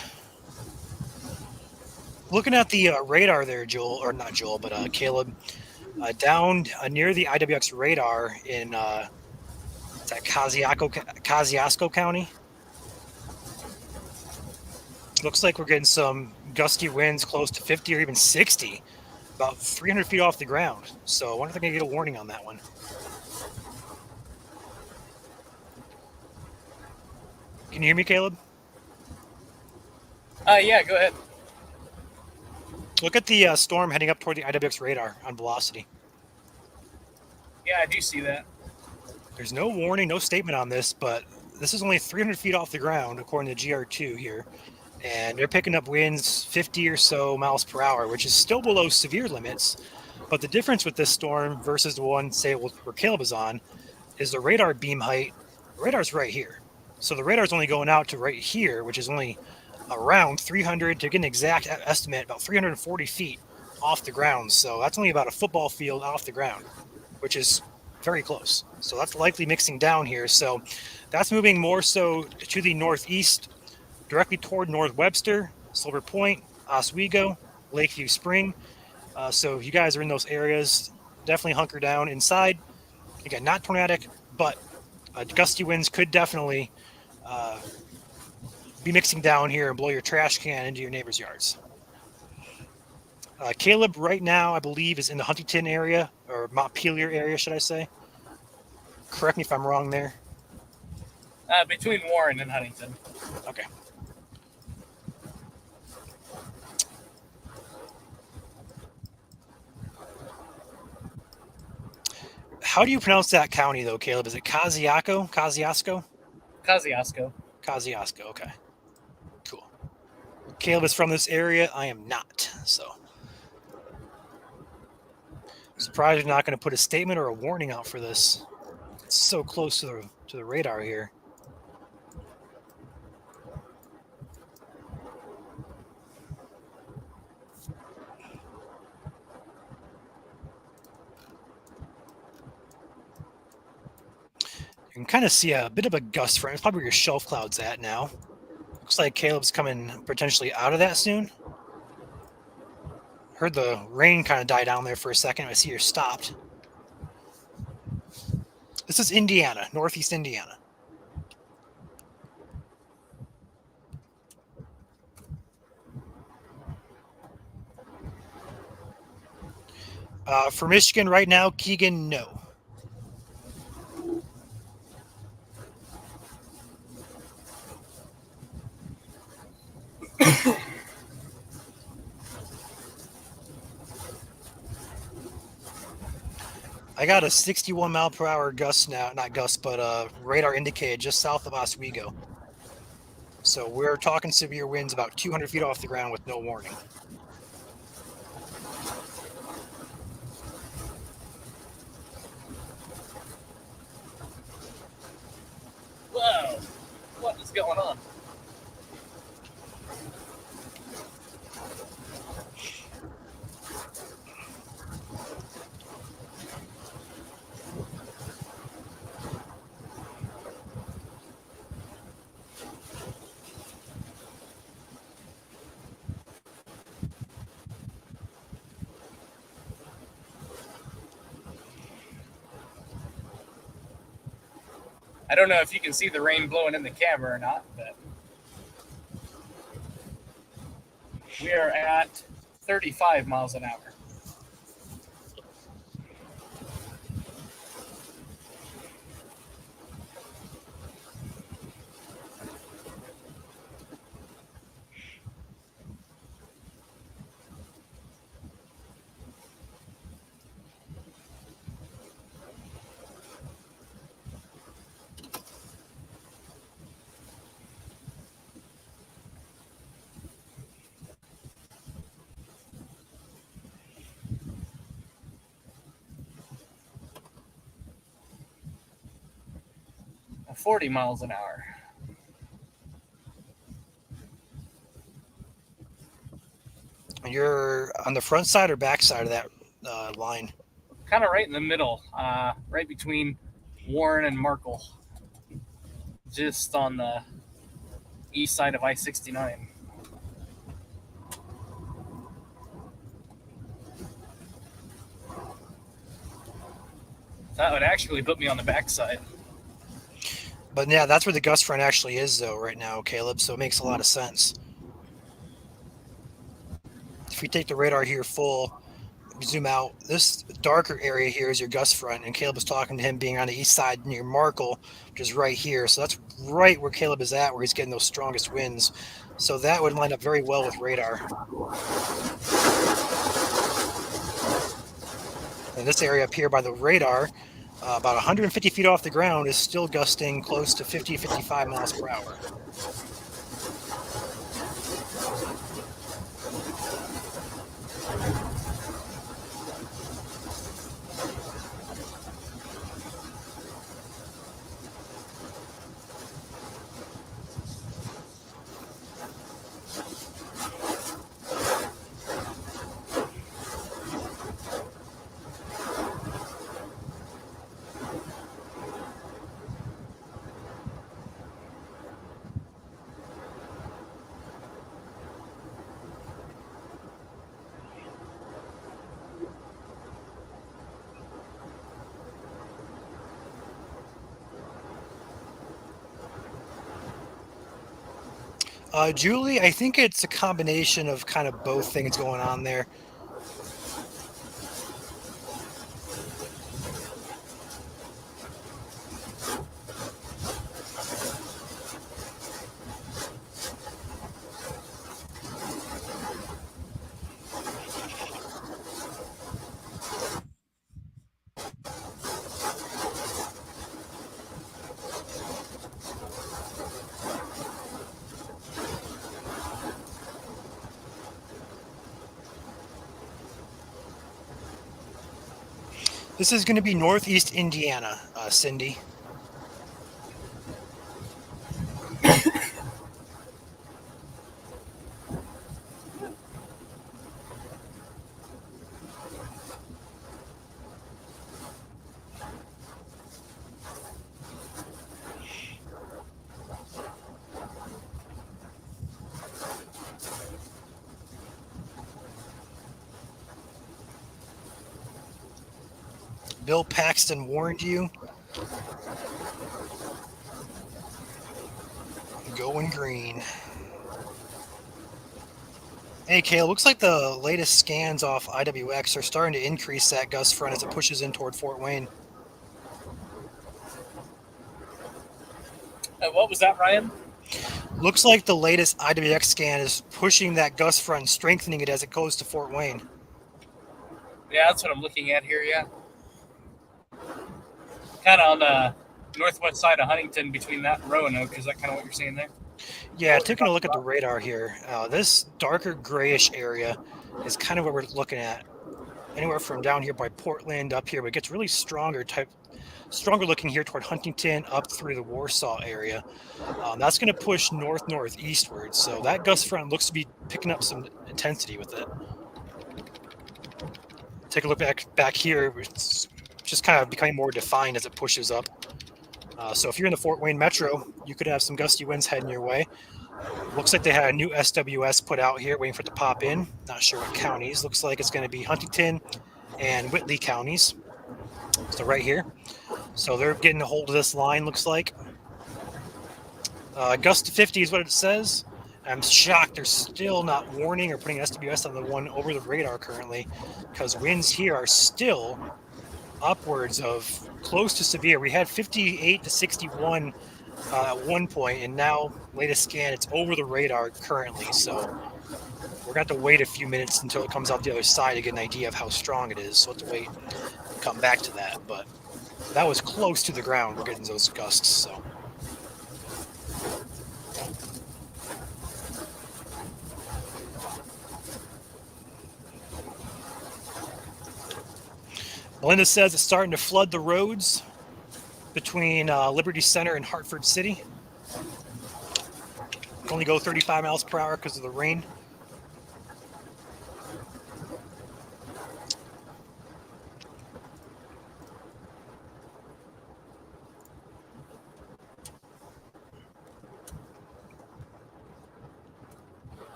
Looking at the radar there, Joel, or not Joel, but Caleb, down near the IWX radar in it's at Kosciuszko County. Looks like we're getting some gusty winds close to 50 or even 60, about 300 feet off the ground. So I wonder if they're going to get a warning on that one. Can you hear me, Caleb? Yeah, go ahead. Look at the storm heading up toward the IWX radar on velocity. Yeah, I do see that. There's no warning, no statement on this, but this is only 300 feet off the ground, according to GR2 here. And they're picking up winds 50 or so miles per hour, which is still below severe limits. But the difference with this storm versus the one, say, where Caleb is on, is the radar beam height. The radar's right here. So the radar's only going out to right here, which is only around 300, to get an exact estimate, about 340 feet off the ground. So that's only about a football field off the ground, which is very close. So that's likely mixing down here. So that's moving more so to the northeast, directly toward North Webster, Silver Point, Oswego, Lakeview Spring. So if you guys are in those areas, definitely hunker down inside. Again, not tornadic, but gusty winds could definitely be mixing down here and blow your trash can into your neighbor's yards. Caleb right now, I believe, is in the Huntington area, or Montpelier area, should I say. Correct me if I'm wrong there. Between Warren and Huntington. Okay. How do you pronounce that county, though, Caleb? Is it Kosciuszko? Kosciuszko. Kosciuszko, okay. Cool. Caleb is from this area. I am not, so. I'm surprised you're not going to put a statement or a warning out for this. It's so close to the radar here. You can kind of see a bit of a gust front. It's probably where your shelf cloud's at now. Looks like Caleb's coming potentially out of that soon. Heard the rain kind of die down there for a second. I see you're stopped. This is Indiana, northeast Indiana. For Michigan right now, Keegan, no. I got a 61 mile per hour gust now, not gust, but radar indicated just south of Oswego. So we're talking severe winds about 200 feet off the ground with no warning. Whoa! What is going on? I don't know if you can see the rain blowing in the camera or not, but we are at 35 miles an hour. At 40 miles an hour. You're on the front side or back side of that line? Kind of right in the middle, right between Warren and Markle, just on the east side of I-69. That would actually put me on the backside. But yeah, that's where the gust front actually is, though, right now, Caleb. So it makes a lot of sense. If we take the radar here full, zoom out, this darker area here is your gust front, and Caleb was talking to him being on the east side near Markle, which is right here. So that's right where Caleb is at, where he's getting those strongest winds. So that would line up very well with radar. And this area up here by the radar, about 150 feet off the ground, is still gusting close to 50, 55 miles per hour. Julie, I think it's a combination of kind of both things going on there. This is going to be northeast Indiana, Cindy. Bill Paxton warned you. Going green. Hey, Kale, looks like the latest scans off IWX are starting to increase that gust front as it pushes in toward Fort Wayne. What was that, Ryan? Looks like the latest IWX scan is pushing that gust front and strengthening it as it goes to Fort Wayne. Yeah, that's what I'm looking at here, yeah. Kind of on the northwest side of Huntington between that and Roanoke. Is that kind of what you're seeing there? Yeah, taking a look at the radar here, this darker grayish area is kind of what we're looking at. Anywhere from down here by Portland up here, but it gets really stronger looking here toward Huntington up through the Warsaw area. That's going to push northeastward. So that gust front looks to be picking up some intensity with it. Take a look back here. It's just kind of becoming more defined as it pushes up. So if you're in the Fort Wayne metro, you could have some gusty winds heading your way. Looks like they had a new SWS put out here, waiting for it to pop in. Not sure what counties. Looks like it's going to be Huntington and Whitley counties. So right here. So they're getting a hold of this line, looks like. Gust to 50 is what it says. I'm shocked they're still not warning or putting SWS on the one over the radar currently, because winds here are still upwards of close to severe. We had 58 to 61 at one point, and now latest scan, it's over the radar currently. So we're going to have to wait a few minutes until it comes out the other side to get an idea of how strong it is. So we'll have to wait and come back to that. But that was close to the ground. We're getting those gusts. So. Melinda says it's starting to flood the roads between Liberty Center and Hartford City. Only go 35 miles per hour because of the rain.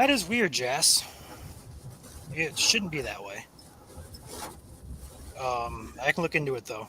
That is weird, Jas. It shouldn't be that way. I can look into it though.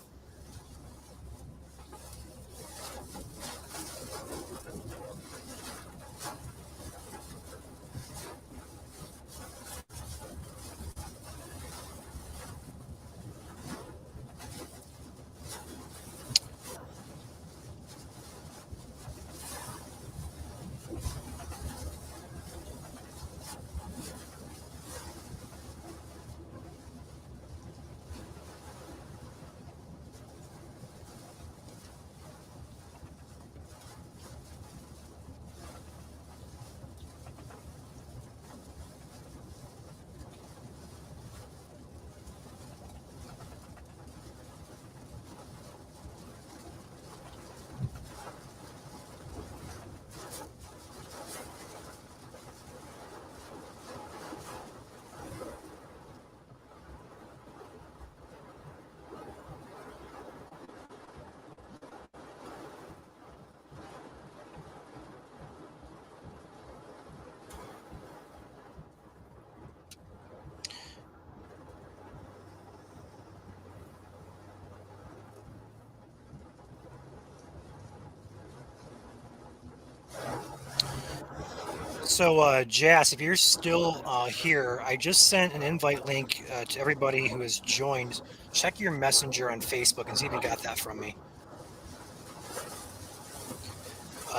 So, Jas, if you're still here, I just sent an invite link to everybody who has joined. Check your messenger on Facebook and see if you got that from me.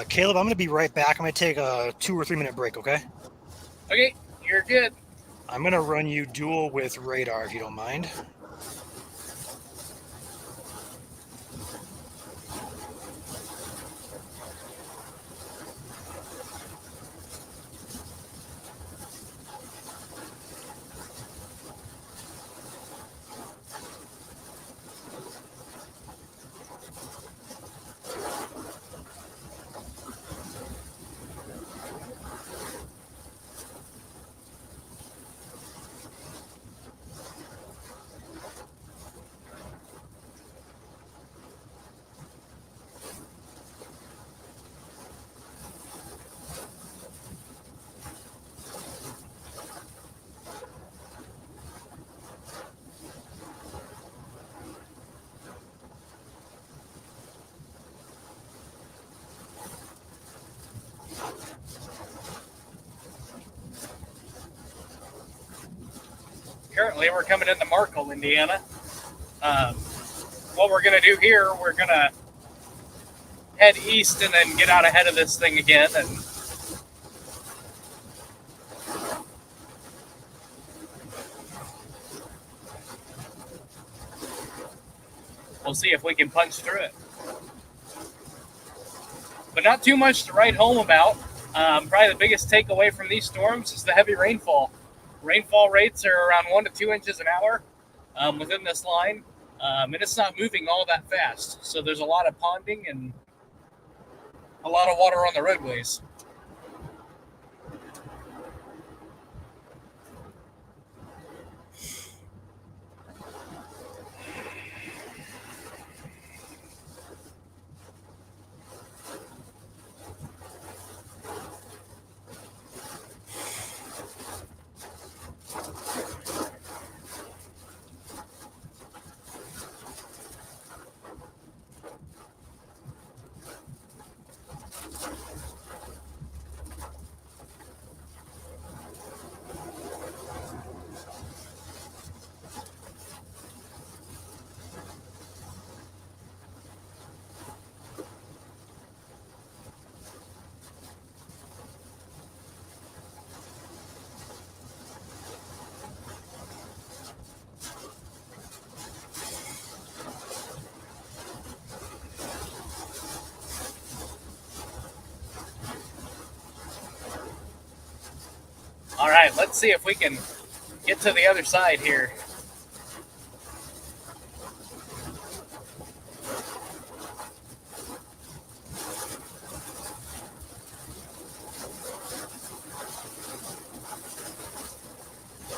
Caleb, I'm going to be right back. I'm going to take a 2 or 3 minute break, okay? Okay, you're good. I'm going to run you duel with radar if you don't mind. Currently, we're coming into Markle, Indiana. What we're going to do here, we're going to head east and then get out ahead of this thing again. And we'll see if we can punch through it. But not too much to write home about. Probably the biggest takeaway from these storms is the heavy rainfall. Rainfall rates are around 1 to 2 inches an hour within this line, and it's not moving all that fast. So there's a lot of ponding and a lot of water on the roadways. All right, let's see if we can get to the other side here.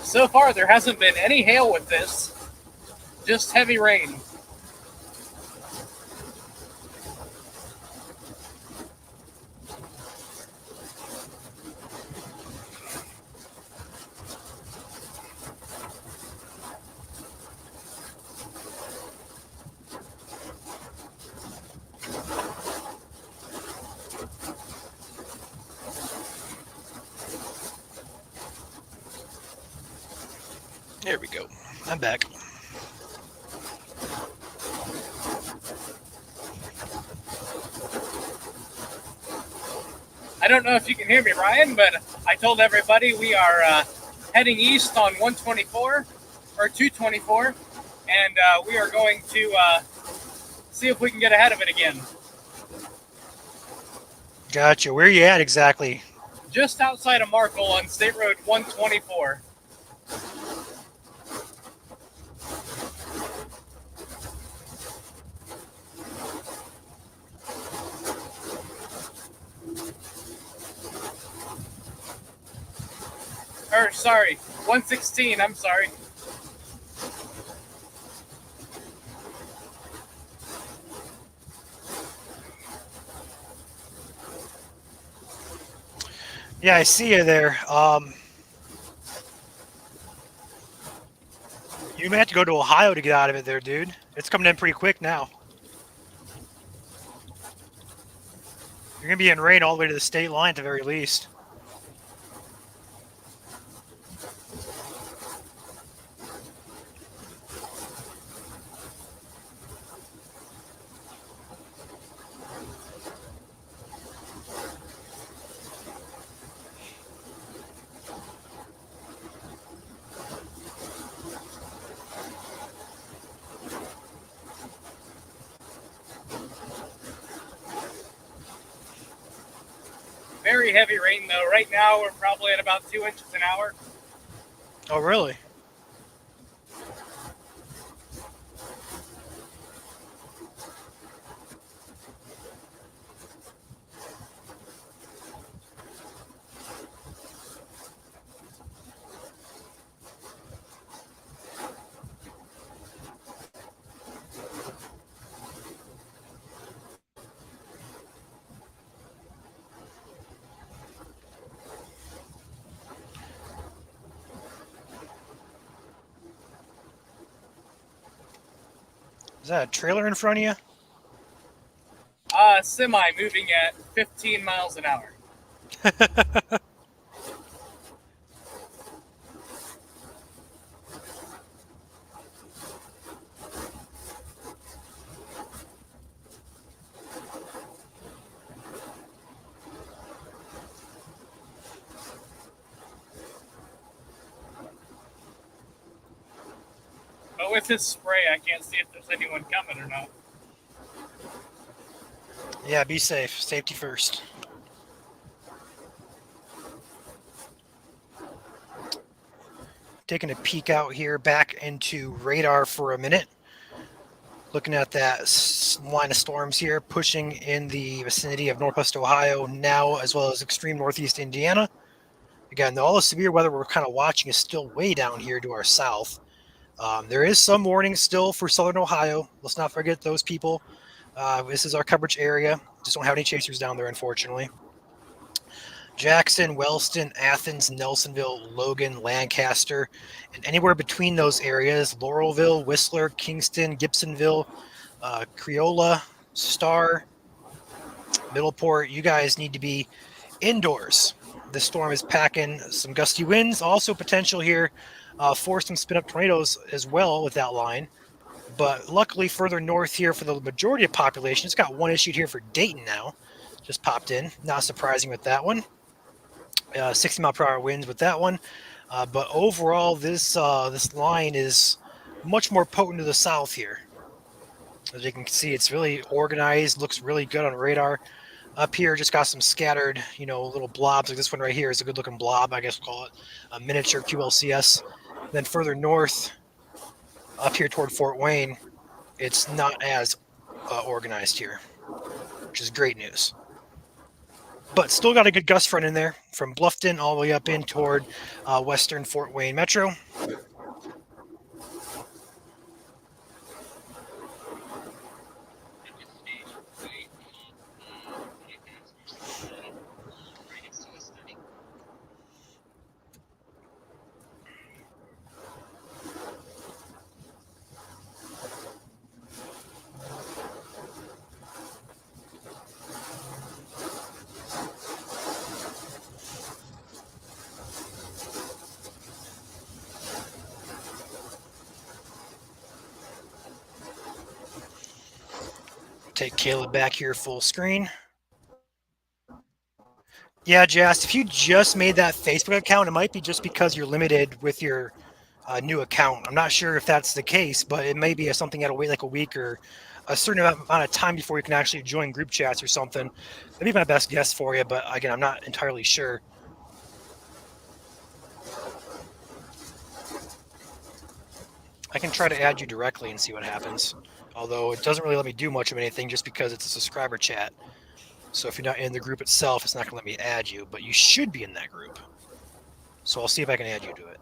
So far, there hasn't been any hail with this, just heavy rain. There we go. I'm back. I don't know if you can hear me, Ryan, but I told everybody we are heading east on 124 or 224, and we are going to see if we can get ahead of it again. Gotcha. Where are you at exactly? Just outside of Markle on State Road 124. Or sorry, 116. I'm sorry. Yeah, I see you there. You may have to go to Ohio to get out of it there, dude. It's coming in pretty quick now. You're going to be in rain all the way to the state line at the very least. Very heavy rain, though. Right now, we're probably at about 2 inches an hour. Oh, really? Is that a trailer in front of you? Semi moving at 15 miles an hour. But with this spray, I can't see if there's anyone coming or not. Yeah, be safe. Safety first. Taking a peek out here back into radar for a minute. Looking at that line of storms here pushing in the vicinity of Northwest Ohio now, as well as extreme Northeast Indiana. Again, all the severe weather we're kind of watching is still way down here to our south. There is some warning still for Southern Ohio. Let's not forget those people. This is our coverage area. Just don't have any chasers down there, unfortunately. Jackson, Wellston, Athens, Nelsonville, Logan, Lancaster, and anywhere between those areas, Laurelville, Whistler, Kingston, Gibsonville, Creola, Star, Middleport, you guys need to be indoors. The storm is packing some gusty winds, also potential here for some spin-up tornadoes as well with that line. But luckily further north here for the majority of population, it's got one issued here for Dayton now. Just popped in. Not surprising with that one. 60 mile per hour winds with that one. But overall, this line is much more potent to the south here. As you can see, it's really organized, looks really good on radar. Up here, just got some scattered, little blobs. Like this one right here is a good looking blob, I guess we'll call it. A miniature QLCS. Then further north, up here toward Fort Wayne, it's not as organized here, which is great news. But still got a good gust front in there from Bluffton all the way up in toward western Fort Wayne Metro. Take Caleb back here full screen. Yeah, Jess, if you just made that Facebook account, it might be just because you're limited with your new account. I'm not sure if that's the case, but it may be something that'll wait like a week or a certain amount of time before you can actually join group chats or something. That'd be my best guess for you, but again, I'm not entirely sure. I can try to add you directly and see what happens. Although it doesn't really let me do much of anything just because it's a subscriber chat. So if you're not in the group itself, it's not going to let me add you, but you should be in that group. So I'll see if I can add you to it.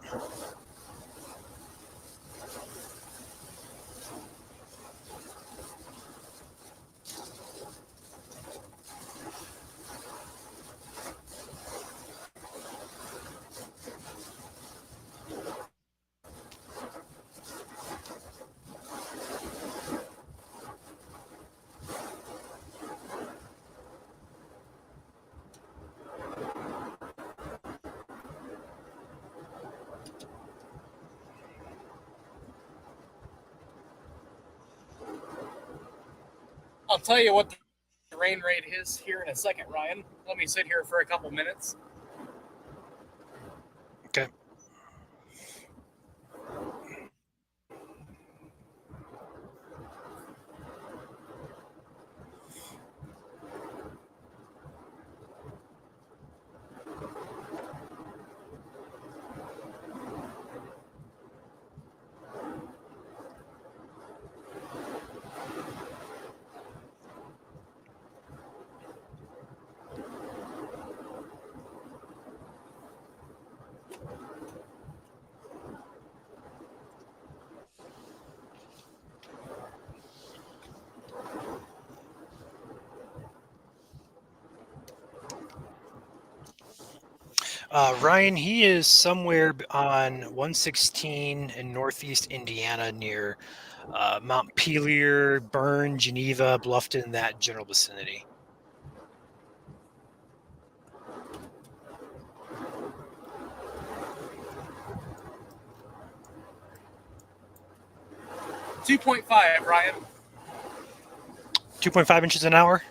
I'll tell you what the rain rate is here in a second, Ryan. Let me sit here for a couple minutes. Okay. Ryan, he is somewhere on 116 in northeast Indiana near Montpelier, Bern, Geneva, Bluffton, that general vicinity. .5, Ryan. 2.5 inches an hour.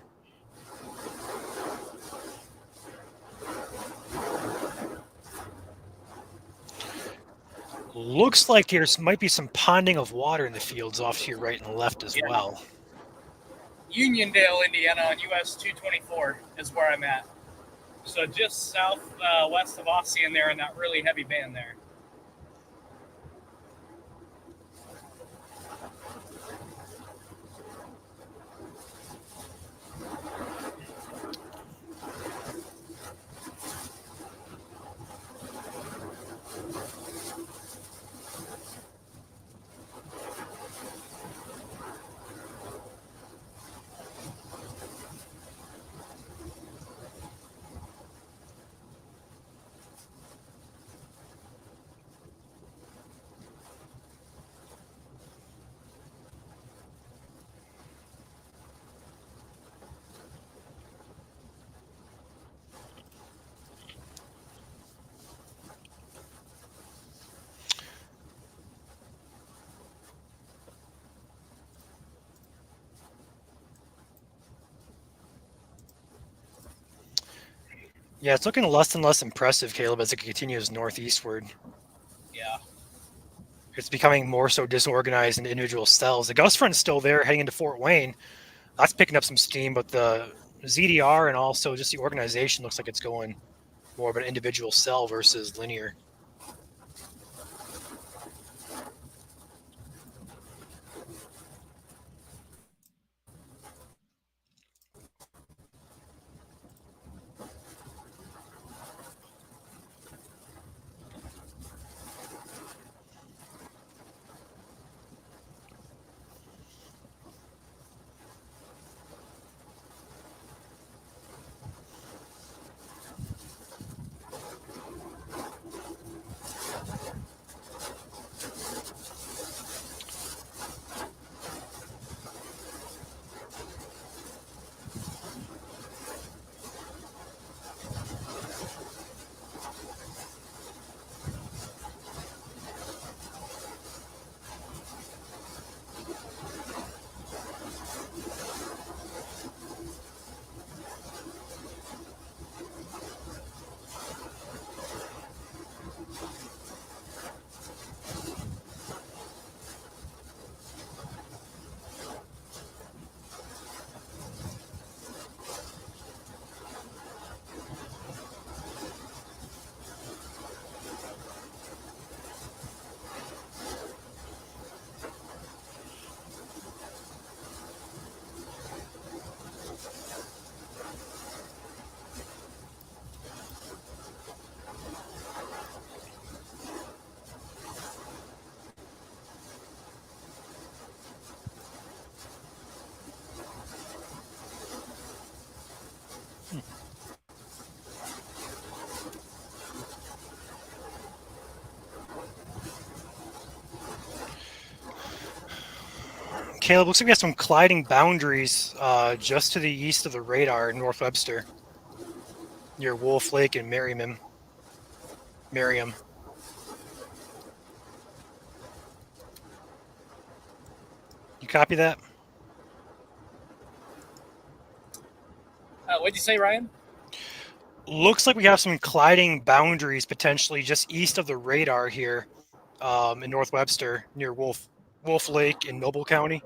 Looks like there might be some ponding of water in the fields off to your right and left as well. Uniondale, Indiana on US 224 is where I'm at. So just southwest of Ossian there in that really heavy band there. Yeah, it's looking less and less impressive, Caleb, as it continues northeastward. Yeah. It's becoming more so disorganized into individual cells. The gust front's still there heading into Fort Wayne. That's picking up some steam, but the ZDR and also just the organization looks like it's going more of an individual cell versus linear. Caleb, looks like we have some colliding boundaries just to the east of the radar in North Webster, near Wolf Lake and Merriam. You copy that? What'd you say, Ryan? Looks like we have some colliding boundaries potentially just east of the radar here in North Webster, near Wolf Lake in Noble County.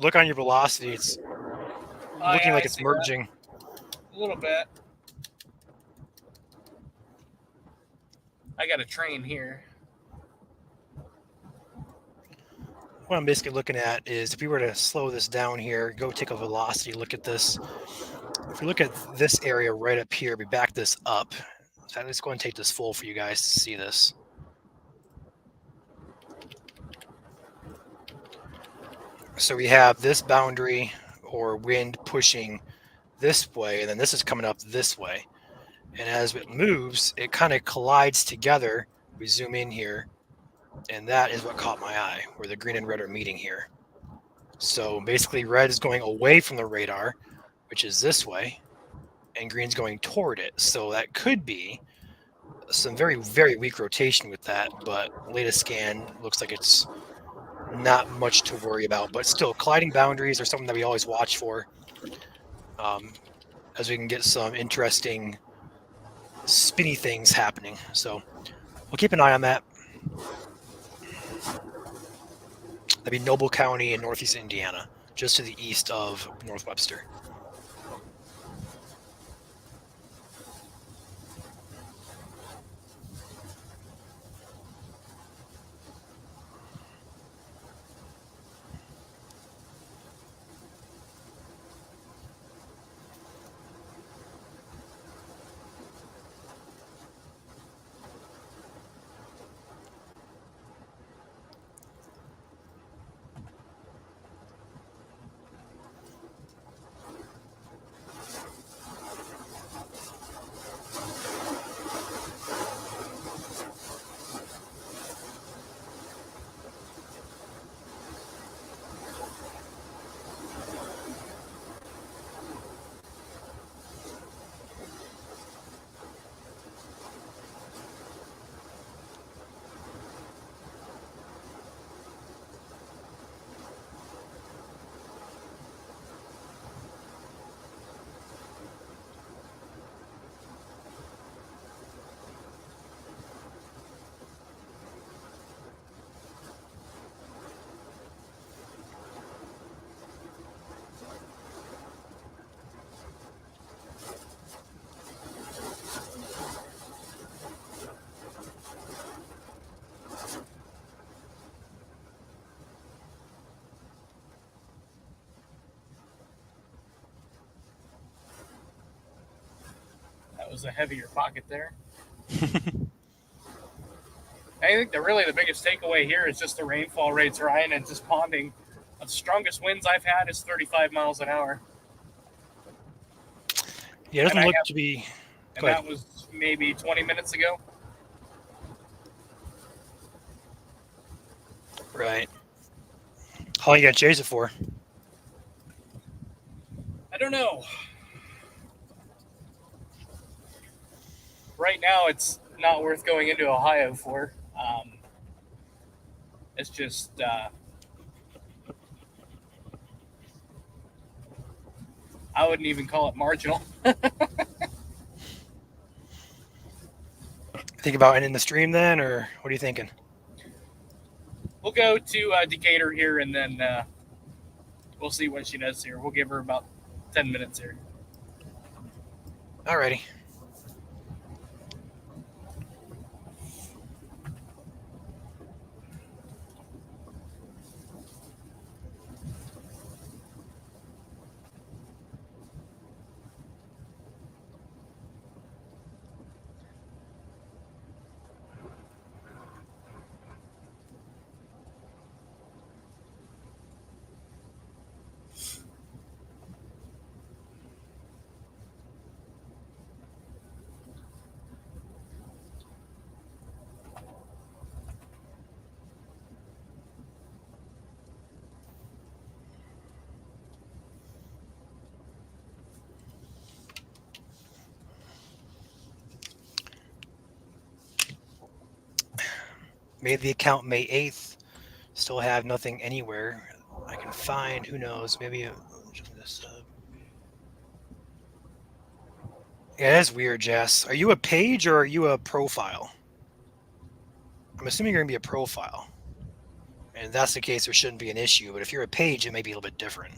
Look on your velocity; it's looking Yeah, like I it's see that. merging. A little bit. I got a train here. What I'm basically looking at is if we were to slow this down here, go take a velocity look at this. If we look at this area right up here, we back this up. In fact, let's go and take this full for you guys to see this. So we have this boundary or wind pushing this way, and then this is coming up this way. And as it moves, it kind of collides together. We zoom in here, and that is what caught my eye, where the green and red are meeting here. So basically, red is going away from the radar, which is this way, and green's going toward it. So that could be some very, very weak rotation with that, but latest scan looks like it's not much to worry about. But still, colliding boundaries are something that we always watch for, as we can get some interesting spinny things happening. So we'll keep an eye on that. That'd be Noble County in northeast Indiana, just to the east of North Webster. That was a heavier pocket there. I think the biggest takeaway here is just the rainfall rates, Ryan, and just ponding. The strongest winds I've had is 35 miles an hour. Yeah, it doesn't look to be. And that was maybe 20 minutes ago. Right. How long you got to chase it for? I don't know. Right now, it's not worth going into Ohio for. It's just I wouldn't even call it marginal. Think about ending the stream then, or what are you thinking? We'll go to Decatur here, and then we'll see what she does here. We'll give her about 10 minutes here. Alrighty. Made the account May 8th. Still have nothing anywhere. I can find, who knows, maybe this. Yeah, that's weird, Jess. Are you a page or are you a profile? I'm assuming you're going to be a profile. And if that's the case, there shouldn't be an issue. But if you're a page, it may be a little bit different.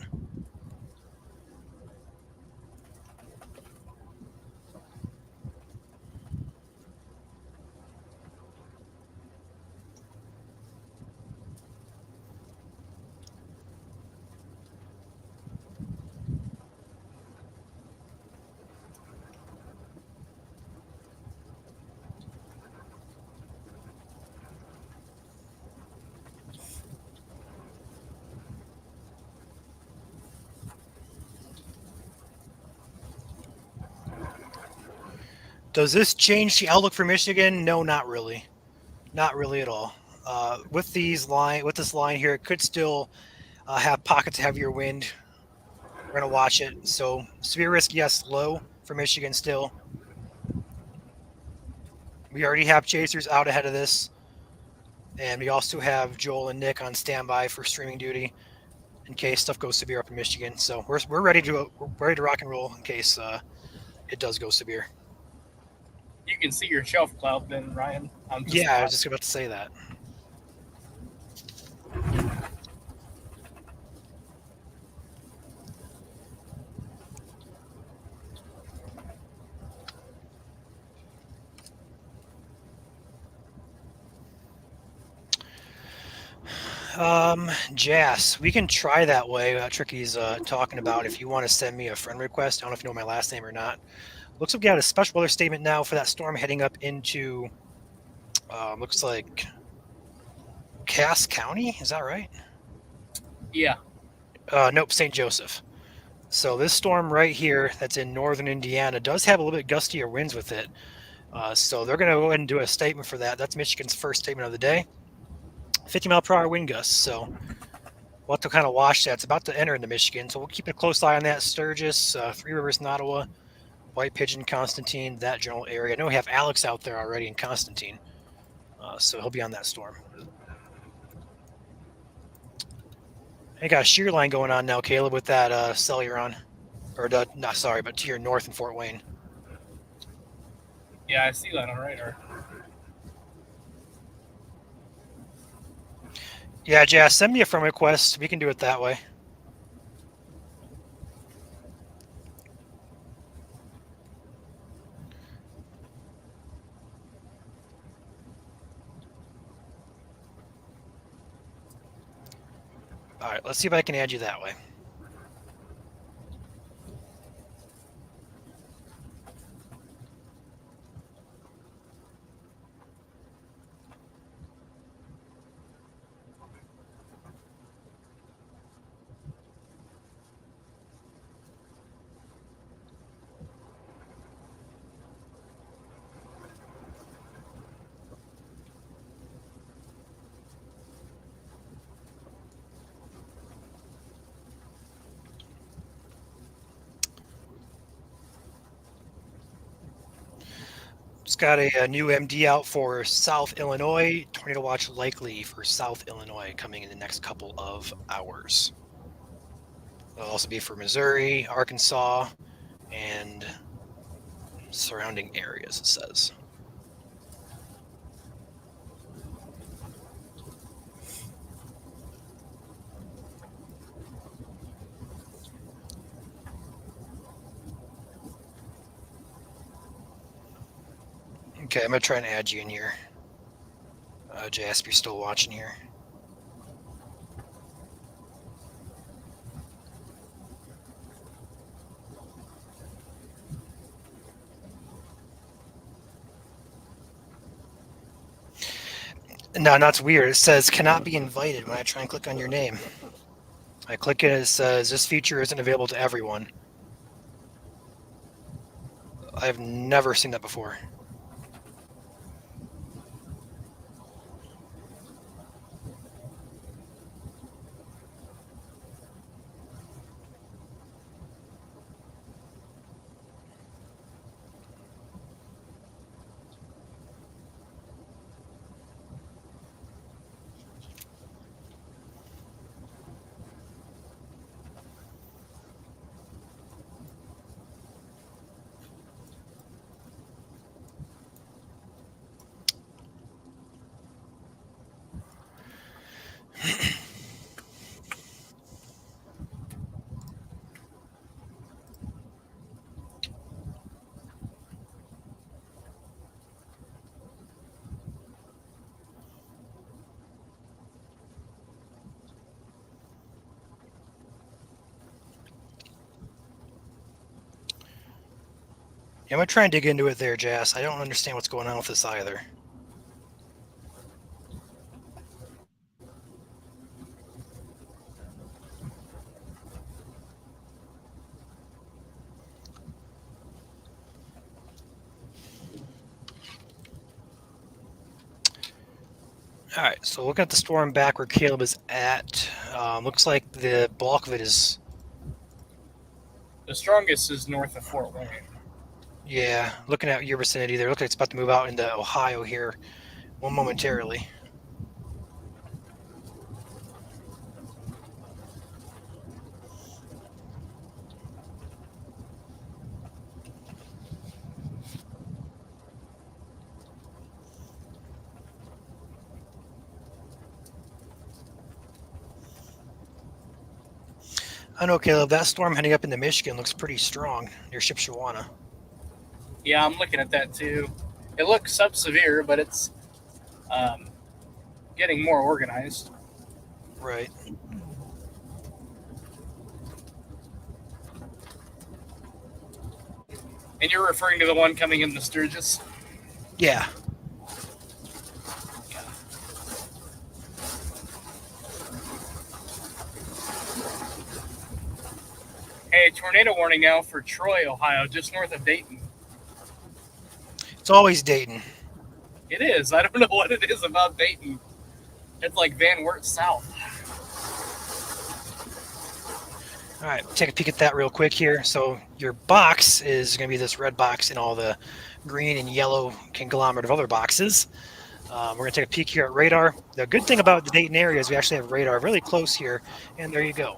Does this change the outlook for Michigan? No, not really. Not really at all. With this line here, it could still have pockets of heavier wind. We're gonna watch it. So severe risk, yes, low for Michigan still. We already have chasers out ahead of this, and we also have Joel and Nick on standby for streaming duty in case stuff goes severe up in Michigan. So we're ready to rock and roll in case it does go severe. You can see your shelf cloud then, Ryan. Yeah, I was just about to say that. Jas, we can try that way. Tricky's talking about if you want to send me a friend request. I don't know if you know my last name or not. Looks like we got a special weather statement now for that storm heading up into, looks like Cass County. Is that right? Yeah. Nope, St. Joseph. So this storm right here that's in northern Indiana does have a little bit gustier winds with it. So they're going to go ahead and do a statement for that. That's Michigan's first statement of the day. 50-mile-per-hour wind gusts. So we'll have to kind of watch that. It's about to enter into Michigan. So we'll keep a close eye on that. Sturgis, Three Rivers in Ottawa, White Pigeon, Constantine, that general area. I know we have Alex out there already in Constantine. So he'll be on that storm. I got a shear line going on now, Caleb, with that cell you're on. Or, not sorry, but to your north in Fort Wayne. Yeah, I see that on radar. Yeah, Jazz, send me a friend request. We can do it that way. All right, let's see if I can add you that way. Just got a new MD out for South Illinois. Tornado watch likely for South Illinois coming in the next couple of hours. It'll also be for Missouri, Arkansas, and surrounding areas, it says. Okay, I'm going to try and add you in here. Jasper, you're still watching here. No, that's weird. It says cannot be invited when I try and click on your name. I click it, it says this feature isn't available to everyone. I've never seen that before. I'm gonna try and dig into it there, Jas. I don't understand what's going on with this either. All right, so looking at the storm back where Caleb is at, looks like the bulk of it is. The strongest is north of Fort Wayne. Yeah, looking at your vicinity there, looks like it's about to move out into Ohio here, momentarily. I know, Caleb. That storm heading up into Michigan looks pretty strong near Shipshewana. Yeah, I'm looking at that too. It looks sub-severe, but it's getting more organized. Right. And you're referring to the one coming in the Sturgis? Yeah. Hey, tornado warning now for Troy, Ohio, just north of Dayton. It's always Dayton. It is. I don't know what it is about Dayton. It's like Van Wert South. All right, take a peek at that real quick here. So your box is going to be this red box and all the green and yellow conglomerate of other boxes. We're going to take a peek here at radar. The good thing about the Dayton area is we actually have radar really close here, and there you go.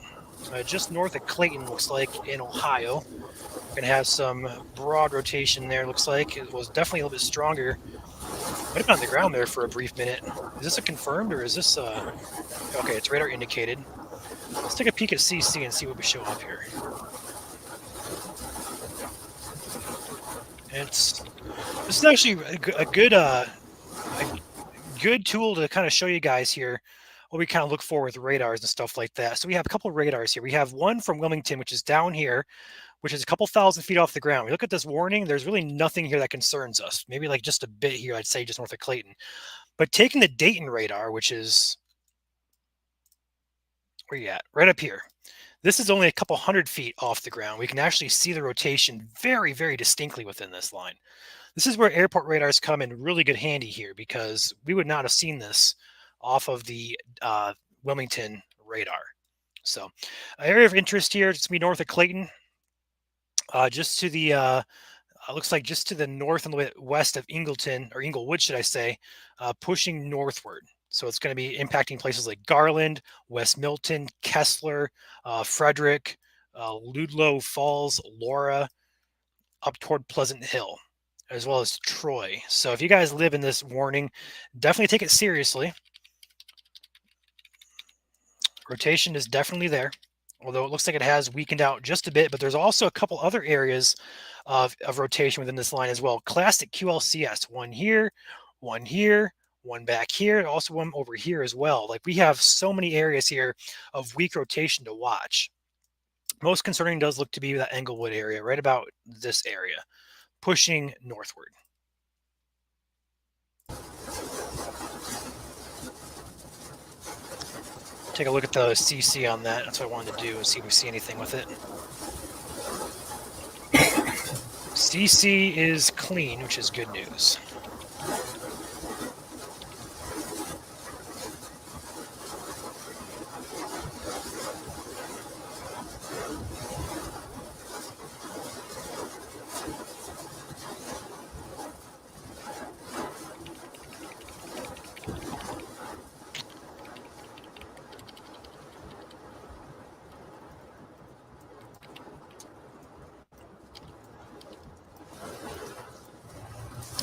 Just north of Clayton, looks like, in Ohio. We're going to have some broad rotation there, looks like. It was definitely a little bit stronger. Might have been on the ground there for a brief minute. Is this a confirmed, or is this okay, it's radar indicated. Let's take a peek at CC and see what we show up here. This is actually a good tool to kind of show you guys here what we kind of look for with radars and stuff like that. So we have a couple of radars here. We have one from Wilmington, which is down here, which is a couple thousand feet off the ground. We look at this warning, there's really nothing here that concerns us. Maybe like just a bit here, I'd say just north of Clayton. But taking the Dayton radar, which is, where you at? Right up here. This is only a couple hundred feet off the ground. We can actually see the rotation very, very distinctly within this line. This is where airport radars come in really good handy here, because we would not have seen this off of the Wilmington radar. So, area of interest here, it's going to be north of Clayton, just to the looks like just to the north and west of Ingleton, or Inglewood, should I say, pushing northward. So it's going to be impacting places like Garland, West Milton, Kessler, Frederick, Ludlow Falls, Laura, up toward Pleasant Hill, as well as Troy. So if you guys live in this warning, definitely take it seriously. Rotation is definitely there, although it looks like it has weakened out just a bit, but there's also a couple other areas of rotation within this line as well. Classic QLCS, one here, one back here, also one over here as well. Like, we have so many areas here of weak rotation to watch. Most concerning does look to be that Englewood area, right about this area, pushing northward. Take a look at the CC on that. That's what I wanted to do, and see if we see anything with it. CC is clean, which is good news.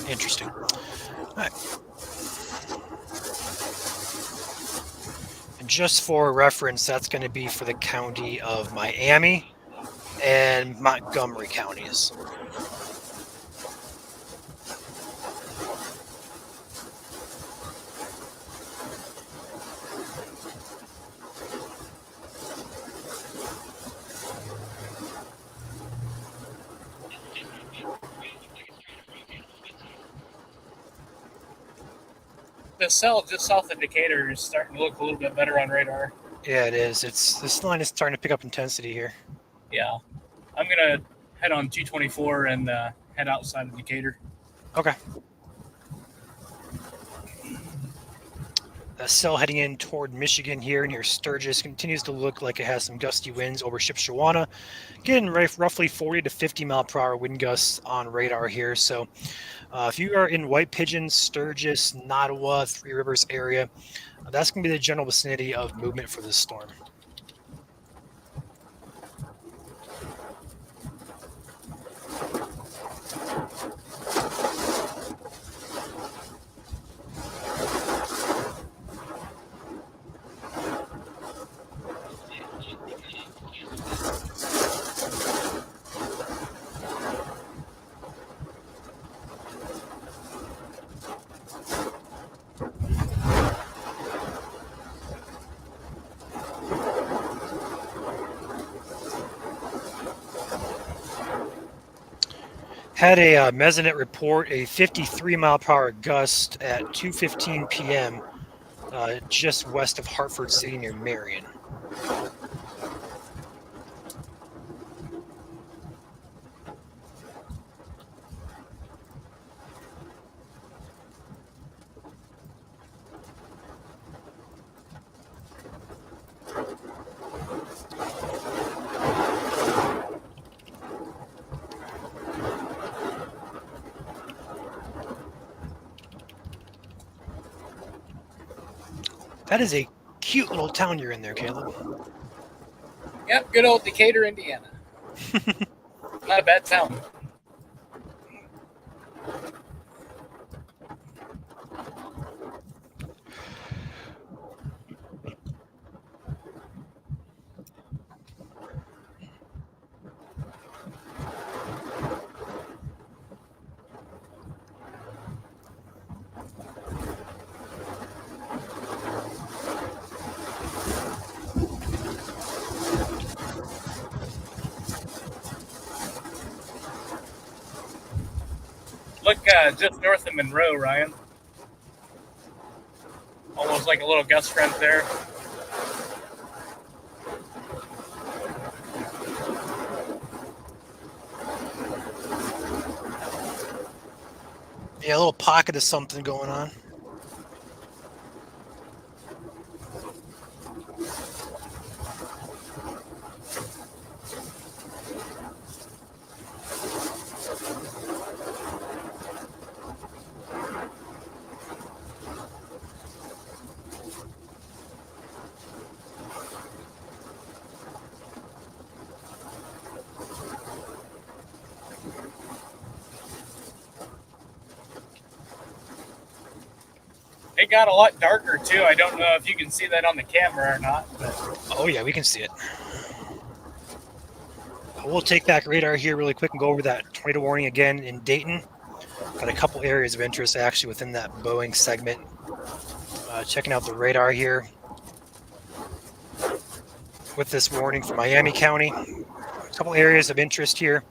Interesting. All right. And just for reference, that's going to be for the county of Miami and Montgomery counties. the cell just south of Decatur is starting to look a little bit better on radar. Yeah, it is. This line is starting to pick up intensity here. Yeah. I'm going to head on 224 and head outside of Decatur. Okay. The cell heading in toward Michigan here near Sturgis continues to look like it has some gusty winds over Shipshewana. Getting roughly 40 to 50 mile per hour wind gusts on radar here. So if you are in White Pigeon, Sturgis, Nottawa, Three Rivers area, that's going to be the general vicinity of movement for this storm. Had a Mesonet report a 53 mile per hour gust at 2:15 p.m. Just west of Hartford City near Marion. That is a cute little town you're in there, Caleb. Yep, good old Decatur, Indiana. Not a bad town. Look just north of Monroe, Ryan. Almost like a little gust front there. Yeah, a little pocket of something going on. It got a lot darker too. I don't know if you can see that on the camera or not. But Oh yeah, we can see it. We'll take back radar here really quick and go over that tornado warning again in Dayton. Got a couple areas of interest actually within that Boeing segment. Checking out the radar here with this warning for Miami County. A couple areas of interest here.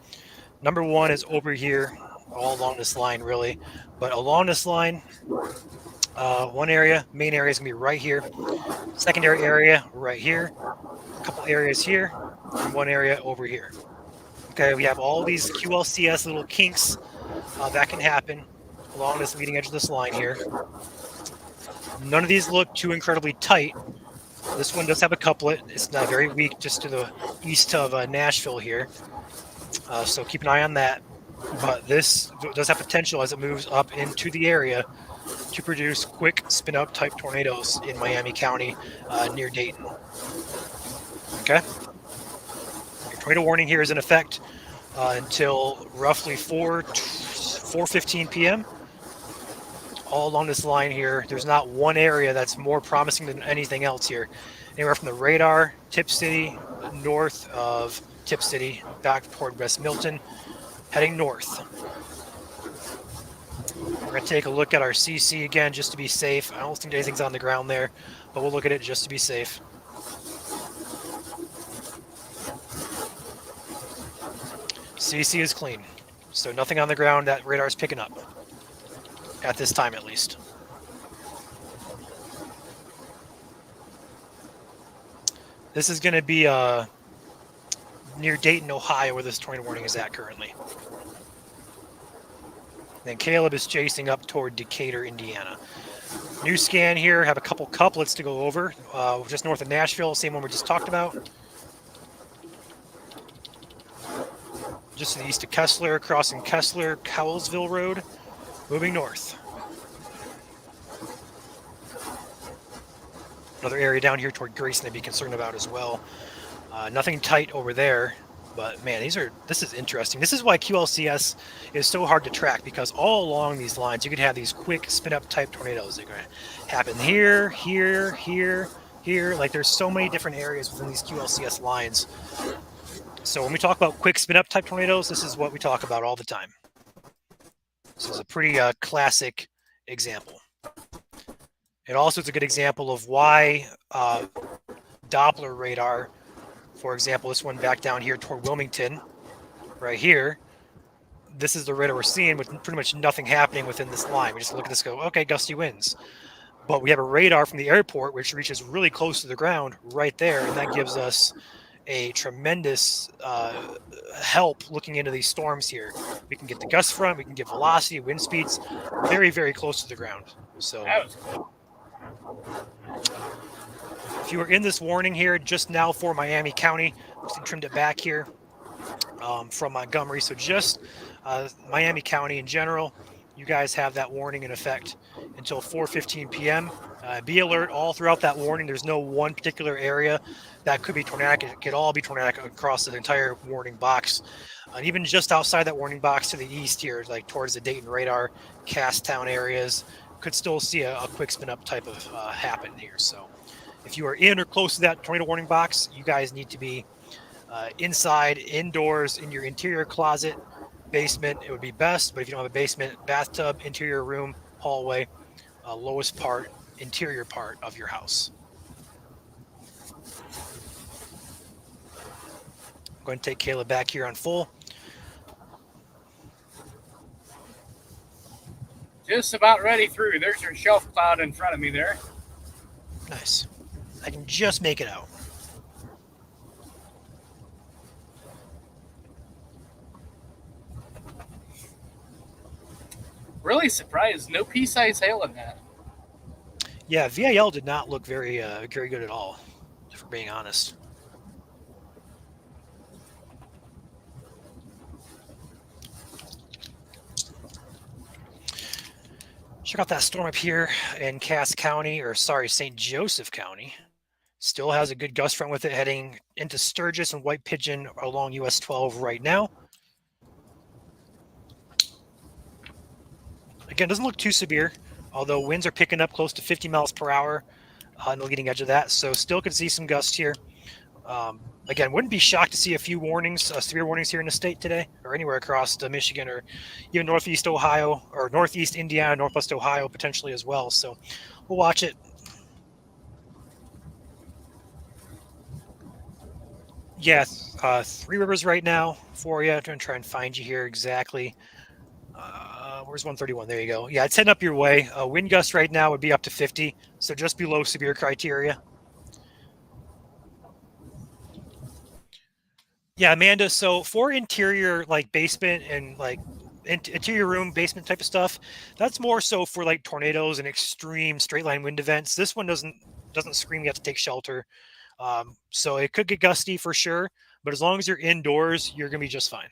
Number one is over here, all along this line really. But along this line, one area, main area is going to be right here. Secondary area right here. A couple areas here, and one area over here. Okay, we have all these QLCS little kinks that can happen along this leading edge of this line here. None of these look too incredibly tight. This one does have a couplet. It's not very weak, just to the east of Nashville here. So keep an eye on that. But this does have potential as it moves up into the area to produce quick spin-up type tornadoes in Miami County near Dayton. Okay. Your tornado warning here is in effect until roughly 4:15 p.m. All along this line here, there's not one area that's more promising than anything else here. Anywhere from the radar, Tip City, north of Tip City, back toward West Milton, heading north. We're going to take a look at our CC again just to be safe. I don't think anything's on the ground there, but we'll look at it just to be safe. CC is clean, so nothing on the ground that radar is picking up, at this time at least. This is going to be near Dayton, Ohio, where this tornado warning is at currently. Then Caleb is chasing up toward Decatur, Indiana. New scan here, have a couple couplets to go over. Just north of Nashville, same one we just talked about. Just to the east of Kessler, crossing Kessler, Cowellsville Road, moving north. Another area down here toward Grayson to be concerned about as well. Nothing tight over there, but man, this is interesting. This is why QLCS is so hard to track, because all along these lines, you could have these quick spin-up type tornadoes that are going to happen here, here, here, here. Like there's so many different areas within these QLCS lines. So when we talk about quick spin-up type tornadoes, this is what we talk about all the time. This is a pretty classic example. It also is a good example of why Doppler radar, for example, this one back down here toward Wilmington, right here, this is the radar we're seeing with pretty much nothing happening within this line. We just look at this and go, okay, gusty winds. But we have a radar from the airport which reaches really close to the ground right there, and that gives us a tremendous help looking into these storms here. We can get the gust front, we can get velocity, wind speeds very, very close to the ground. So if you were in this warning here just now for Miami County, I trimmed it back here from Montgomery. So just Miami County in general, you guys have that warning in effect until 4:15 p.m. Be alert all throughout that warning. There's no one particular area that could be tornadic. It could all be tornadic across the entire warning box. And even just outside that warning box to the east here, like towards the Dayton radar, Casstown areas, could still see a quick spin up type of happen here. So if you are in or close to that tornado warning box, you guys need to be inside, indoors, in your interior closet, basement. It would be best, but if you don't have a basement, bathtub, interior room, hallway, lowest part, interior part of your house. I'm going to take Caleb back here on full. Just about ready through. There's your shelf cloud in front of me there. Nice. I can just make it out. Really surprised. No pea-size hail in that. Yeah, VIL did not look very good at all, if we're being honest. Check out that storm up here in Cass County, or sorry, St. Joseph County. Still has a good gust front with it heading into Sturgis and White Pigeon along US 12 right now. Again, doesn't look too severe, although winds are picking up close to 50 miles per hour on the leading edge of that. So still could see some gusts here. Again, wouldn't be shocked to see a few warnings, severe warnings here in the state today, or anywhere across Michigan, or even northeast Ohio, or northeast Indiana, northwest Ohio potentially as well. So we'll watch it. Yeah, Three Rivers right now for you. I'm going to try and find you here exactly. Where's 131? There you go. Yeah, it's heading up your way. Wind gust right now would be up to 50, so just below severe criteria. Yeah, Amanda, so for interior, like basement and like interior room, basement type of stuff, that's more so for like tornadoes and extreme straight line wind events. This one doesn't scream you have to take shelter. So it could get gusty for sure, but as long as you're indoors, you're going to be just fine.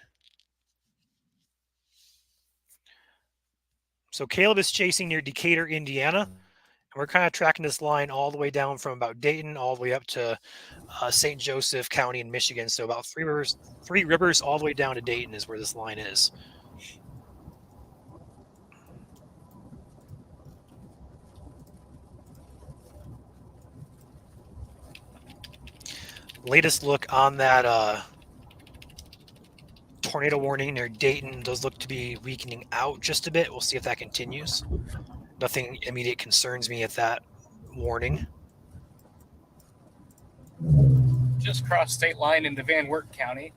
So Caleb is chasing near Decatur, Indiana. And we're kind of tracking this line all the way down from about Dayton all the way up to St. Joseph County in Michigan. So about Three Rivers all the way down to Dayton is where this line is. Latest look on that tornado warning near Dayton, those look to be weakening out just a bit. We'll see if that continues. Nothing immediate concerns me at that warning. Just crossed state line into Van Wert County.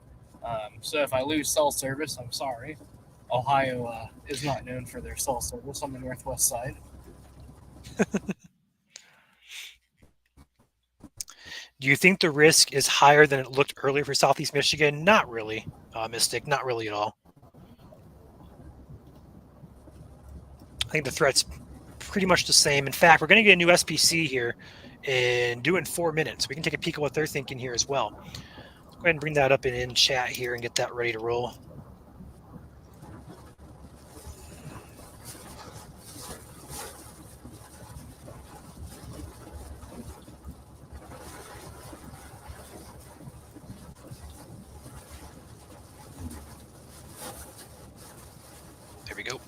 So if I lose cell service, I'm sorry. Ohio is not known for their cell service on the northwest side. Do you think the risk is higher than it looked earlier for Southeast Michigan? Not really, Mystic. Not really at all. I think the threat's pretty much the same. In fact, we're going to get a new SPC here and do it in 4 minutes. We can take a peek at what they're thinking here as well. Let's go ahead and bring that up in chat here and get that ready to roll. There we go.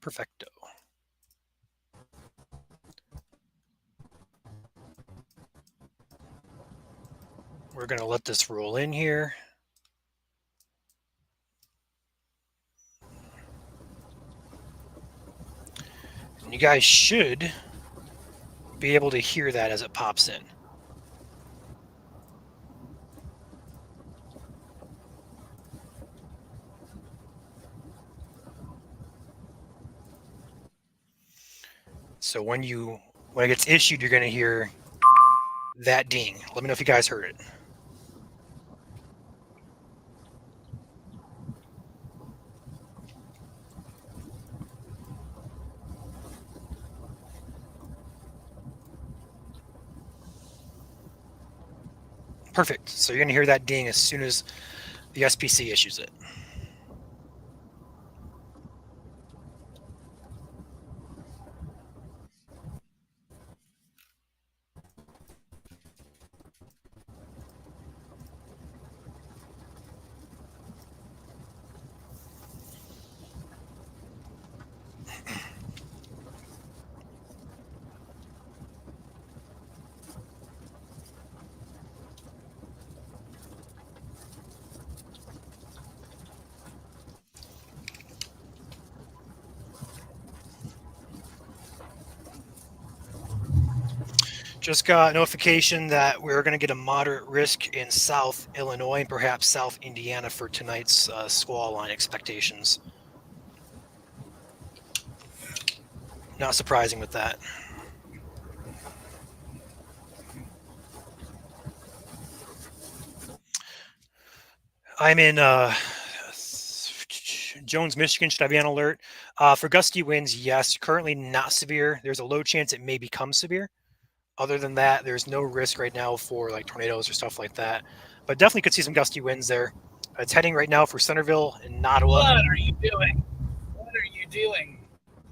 Perfecto. We're going to let this roll in here. And you guys should be able to hear that as it pops in. So when it gets issued, you're going to hear that ding. Let me know if you guys heard it. Perfect. So you're going to hear that ding as soon as the SPC issues it. Just got notification that we're going to get a moderate risk in South Illinois and perhaps South Indiana for tonight's squall line expectations. Not surprising with that. I'm in Jones, Michigan. Should I be on alert? For gusty winds, yes. Currently not severe. There's a low chance it may become severe. Other than that, there's no risk right now for like tornadoes or stuff like that. But definitely could see some gusty winds there. It's heading right now for Centerville and Nottawa. What are you doing? What are you doing?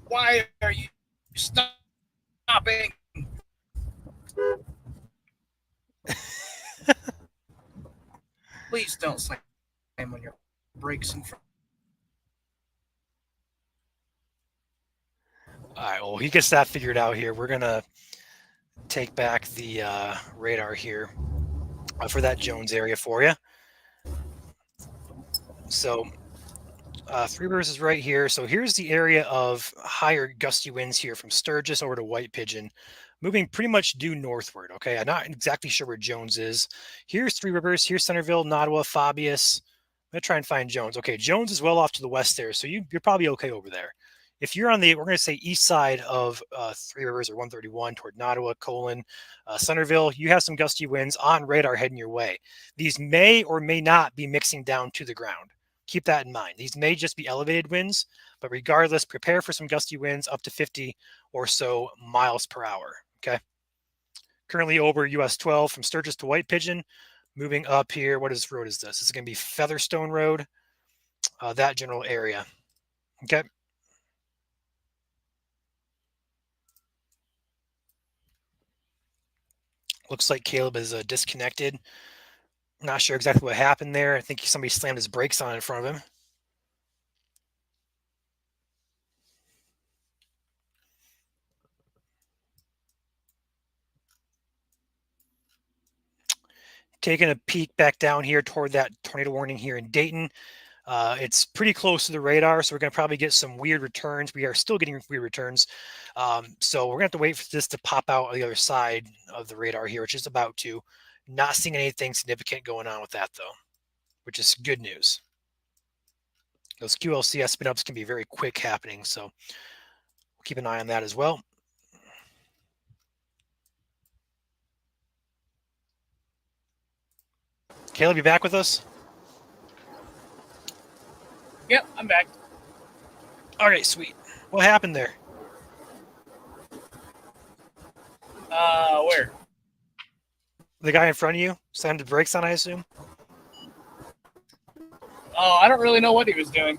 Why are you stopping? Please don't slam on your brakes in front. All right, well, he gets that figured out here. We're going to take back the radar here for that Jones area for you. So Three Rivers is right here. So here's the area of higher gusty winds here from Sturgis over to White Pigeon, moving pretty much due northward. Okay, I'm not exactly sure where Jones is. Here's Three Rivers. Here's Centerville, Nottawa, Fabius. I'm going to try and find Jones. Okay, Jones is well off to the west there, so you're probably okay over there. If you're on the, we're going to say east side of Three Rivers or 131 toward Nottawa, Colon, Centerville, you have some gusty winds on radar heading your way. These may or may not be mixing down to the ground. Keep that in mind. These may just be elevated winds, but regardless, prepare for some gusty winds up to 50 or so miles per hour. Okay. Currently over US 12 from Sturgis to White Pigeon. Moving up here. What road is this? This is going to be Featherstone Road, that general area. Okay. Looks like Caleb is disconnected. Not sure exactly what happened there. I think somebody slammed his brakes on in front of him. Taking a peek back down here toward that tornado warning here in Dayton. It's pretty close to the radar, so we're going to probably get some weird returns. We are still getting weird returns. So we're going to have to wait for this to pop out on the other side of the radar here, which is about to. Not seeing anything significant going on with that, though, which is good news. Those QLCS spin-ups can be very quick happening, so we'll keep an eye on that as well. Caleb, you back with us? Yep, I'm back. All right, sweet. What happened there? Where? The guy in front of you slammed the brakes on, I assume? Oh, I don't really know what he was doing.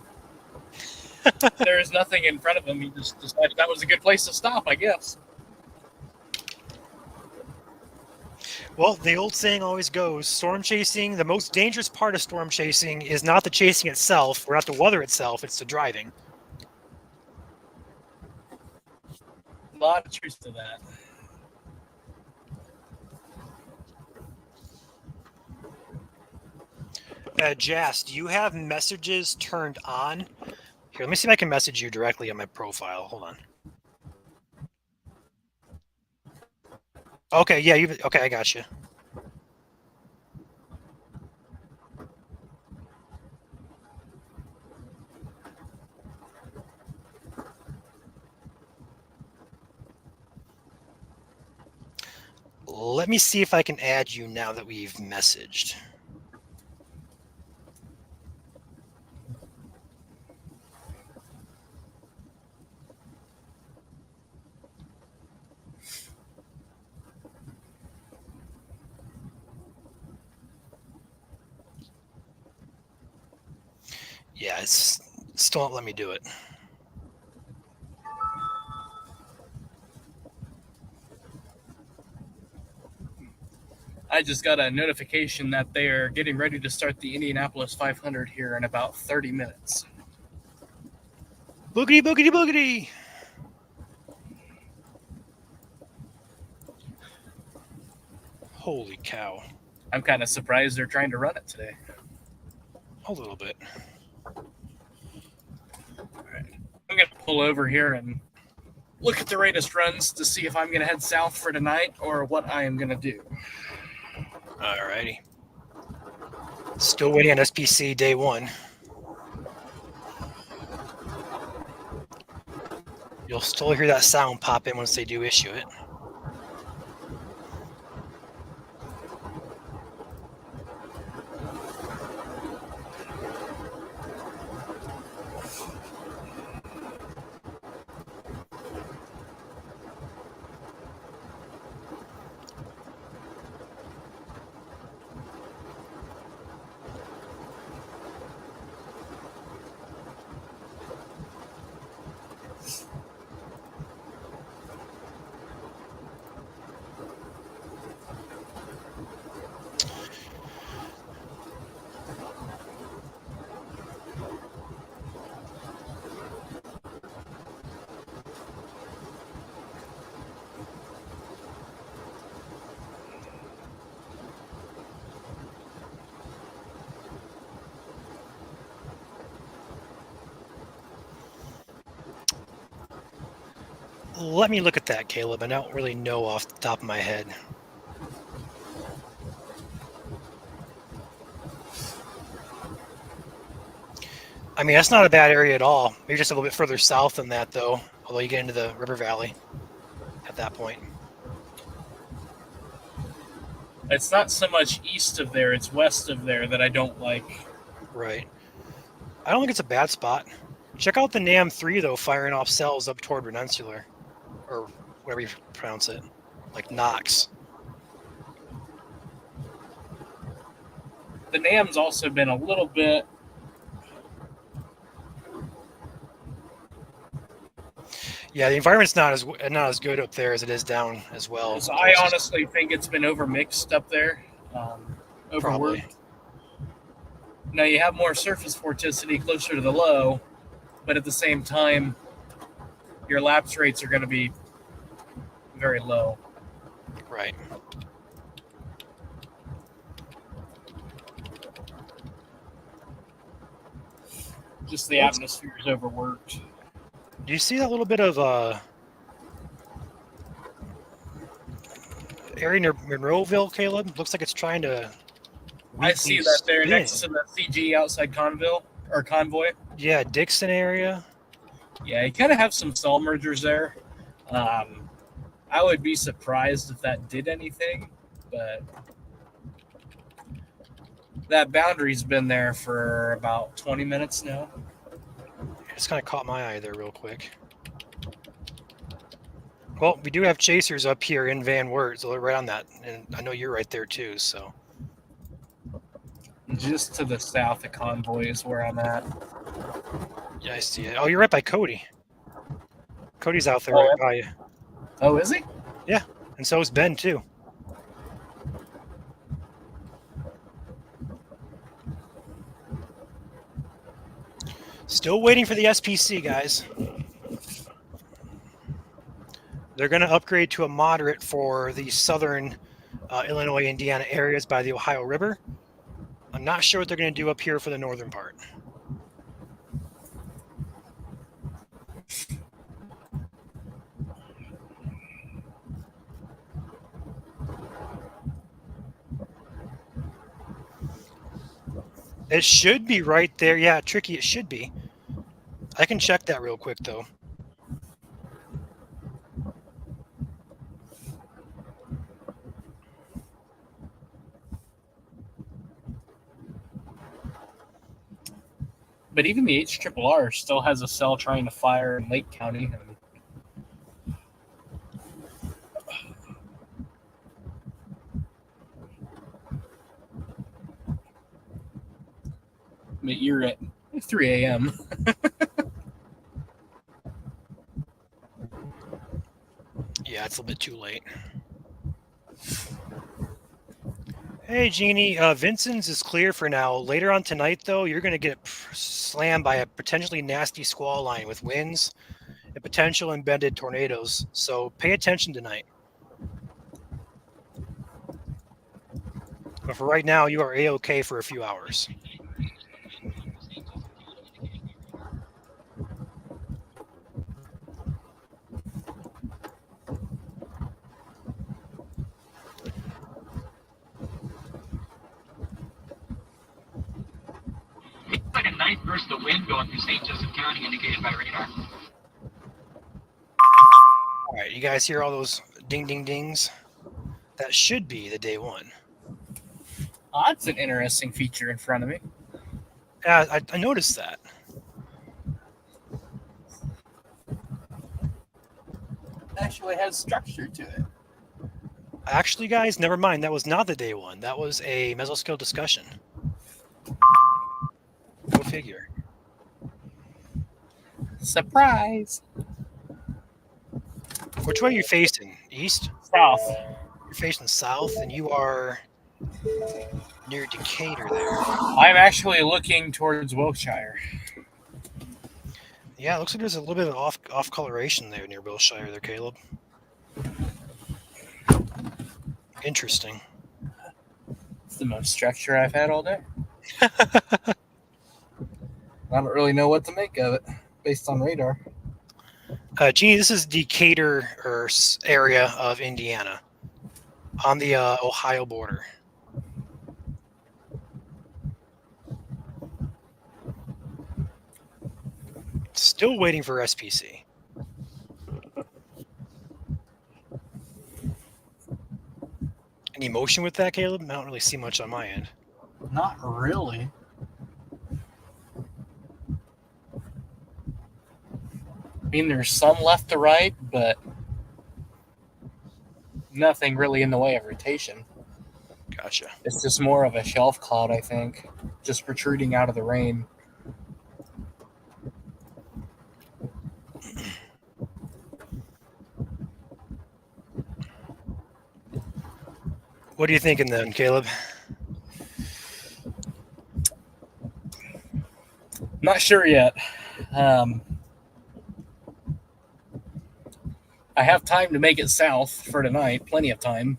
There is nothing in front of him. He just decided that was a good place to stop, I guess. Well, the old saying always goes, storm chasing, the most dangerous part of storm chasing is not the chasing itself, or not the weather itself, it's the driving. A lot of truth to that. Jas, do you have messages turned on? Here, let me see if I can message you directly on my profile. Hold on. Okay, yeah, okay, I got you. Let me see if I can add you now that we've messaged. Yeah, it's still not letting me do it. I just got a notification that they're getting ready to start the Indianapolis 500 here in about 30 minutes. Boogity, boogity, boogity! Holy cow. I'm kind of surprised they're trying to run it today. A little bit. All right. I'm going to pull over here and look at the latest runs to see if I'm going to head south for tonight or what I am going to do. Alrighty. Still waiting on SPC day one. You'll still hear that sound pop in once they do issue it. Let me look at that, Caleb. I don't really know off the top of my head. I mean, that's not a bad area at all. Maybe just a little bit further south than that, though. Although you get into the river valley at that point. It's not so much east of there, it's west of there that I don't like. Right. I don't think it's a bad spot. Check out the NAM 3, though, firing off cells up toward Renuncular. Or whatever you pronounce it. Like Knox. The NAM's also been a little bit... Yeah, the environment's not as good up there as it is down as well. So I honestly think it's been overmixed up there. Overworked. Probably. Now you have more surface vorticity closer to the low, but at the same time, your lapse rates are going to be very low. Right. Just the atmosphere is overworked. Do you see that little bit of area near Monroeville, Caleb? Looks like it's trying to. I see that there next to the CG outside convoy. Yeah, Dixon area. Yeah, you kind of have some cell mergers there. I would be surprised if that did anything, but that boundary's been there for about 20 minutes now. It just kind of caught my eye there real quick. Well, we do have chasers up here in Van Wert, so they're right on that. And I know you're right there too, so. Just to the south of Convoy is where I'm at. Yeah, I see it. Oh, you're right by Cody. Cody's out there Oh, right by you. Oh, is he? Yeah, and so is Ben too. Still waiting for the SPC, guys. They're going to upgrade to a moderate for the southern Illinois, Indiana areas by the Ohio River. I'm not sure what they're going to do up here for the northern part. It should be right there. Yeah, tricky. It should be. I can check that real quick, though. But even the HRRR still has a cell trying to fire in Lake County. But you're at 3 a.m. Yeah, it's a little bit too late. Hey, Jeannie, Vincent's is clear for now. Later on tonight, though, you're going to get slammed by a potentially nasty squall line with winds and potential embedded tornadoes. So pay attention tonight. But for right now, you are A-OK for a few hours. It's like a nice burst of wind going through St. Joseph County indicated by radar. All right, you guys hear all those ding, ding, dings? That should be the day one. Oh, that's an interesting feature in front of me. I noticed that. Actually has structure to it. Actually, guys, never mind. That was not the day one. That was a mesoscale discussion. Go figure. Surprise. Which way are you facing? East? South. You're facing south, and you are near Decatur there. I'm actually looking towards Wilshire. Yeah, it looks like there's a little bit of off coloration there near Wilshire there, Caleb. Interesting. It's the most structure I've had all day. I don't really know what to make of it based on radar. Jeannie, this is Decatur area of Indiana on the Ohio border. Still waiting for SPC. Any motion with that, Caleb? I don't really see much on my end. Not really. I mean, there's some left to right, but nothing really in the way of rotation. Gotcha. It's just more of a shelf cloud, I think, just protruding out of the rain. What are you thinking then, Caleb? Not sure yet. I have time to make it south for tonight, plenty of time.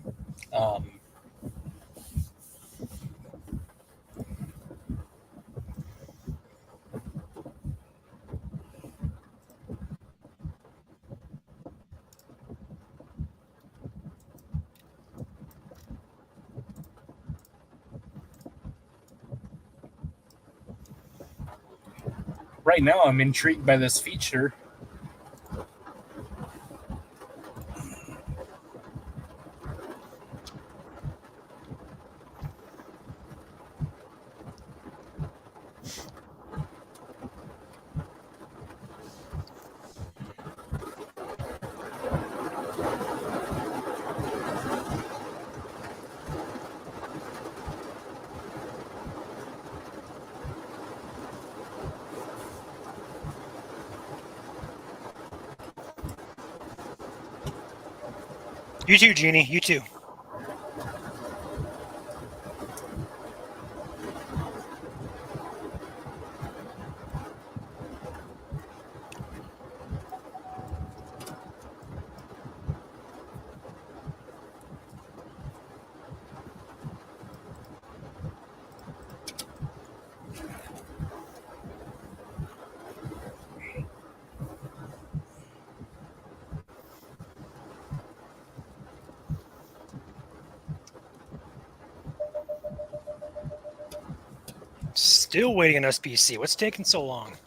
right now I'm intrigued by this feature. You too, Jeannie. You too. Still waiting on SPC. What's taking so long?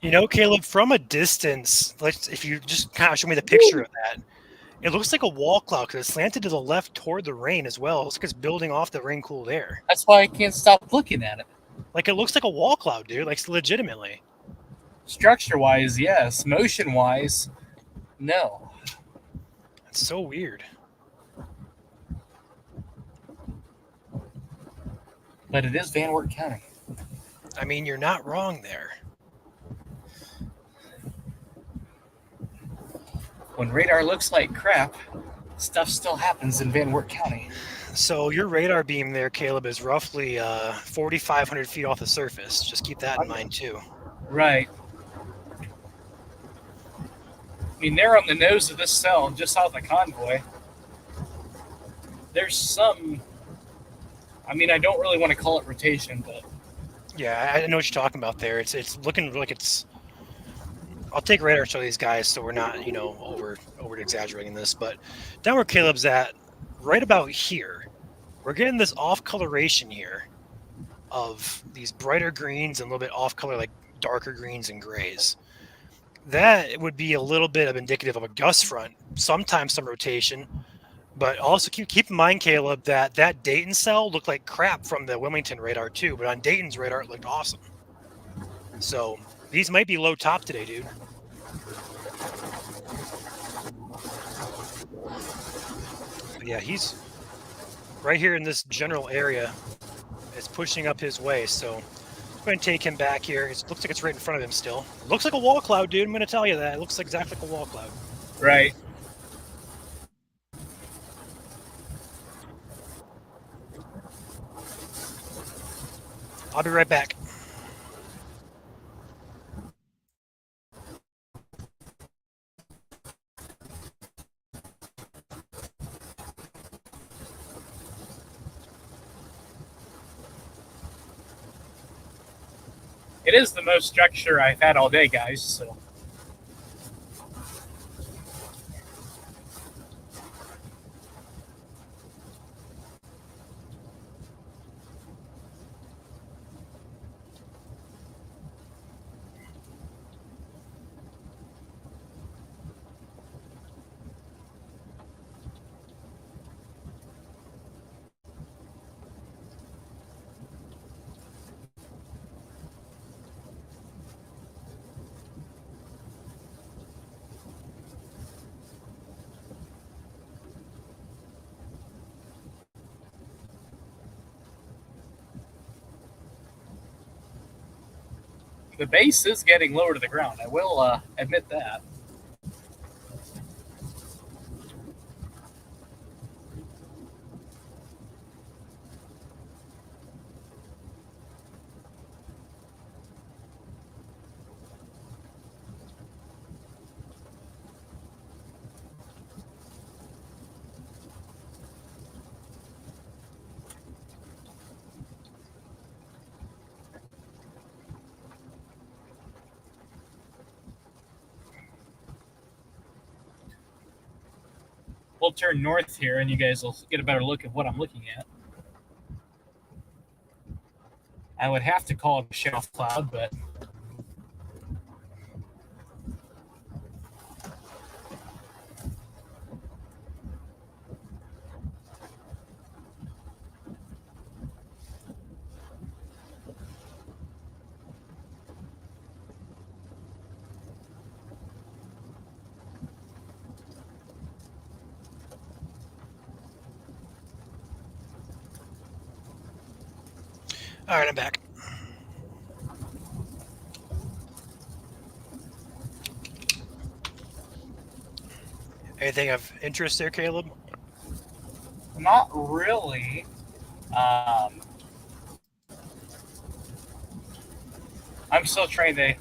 You know, Caleb, from a distance, if you just kind of show me the picture of that, it looks like a wall cloud because it's slanted to the left toward the rain as well. It looks like it's building off the rain-cooled air. That's why I can't stop looking at it. Like, it looks like a wall cloud, dude. Like, legitimately. Structure-wise, yes. Motion-wise, no. It's so weird. But it is Van Wert County. I mean, you're not wrong there. When radar looks like crap, stuff still happens in Van Wert County. So your radar beam there, Caleb, is roughly 4,500 feet off the surface. Just keep that in mind, too. Right. I mean, they're on the nose of this cell, just south of Convoy. There's some... I mean, I don't really want to call it rotation, but... Yeah, I know what you're talking about there. It's looking like it's... I'll take radar and show these guys so we're not, you know, over exaggerating this. But down where Caleb's at, right about here, we're getting this off coloration here of these brighter greens and a little bit off color, like darker greens and grays. That would be a little bit of indicative of a gust front, sometimes some rotation. But also keep in mind, Caleb, that Dayton cell looked like crap from the Wilmington radar too. But on Dayton's radar, it looked awesome. So these might be low top today, dude. But yeah, he's right here in this general area. It's pushing up his way, so I'm going to take him back here. It looks like it's right in front of him still. Looks like a wall cloud, dude. I'm going to tell you that. It looks exactly like a wall cloud. Right. I'll be right back. It is the most structure I've had all day, guys, so... The base is getting lower to the ground. I will admit that. we'll turn north here, and you guys will get a better look at what I'm looking at. I would have to call it a shelf cloud, but All right, I'm back. Anything of interest there, Caleb? not really. I'm still trying to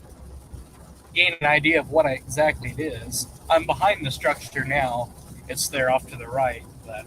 gain an idea of what exactly it is. I'm behind the structure now. It's there off to the right, but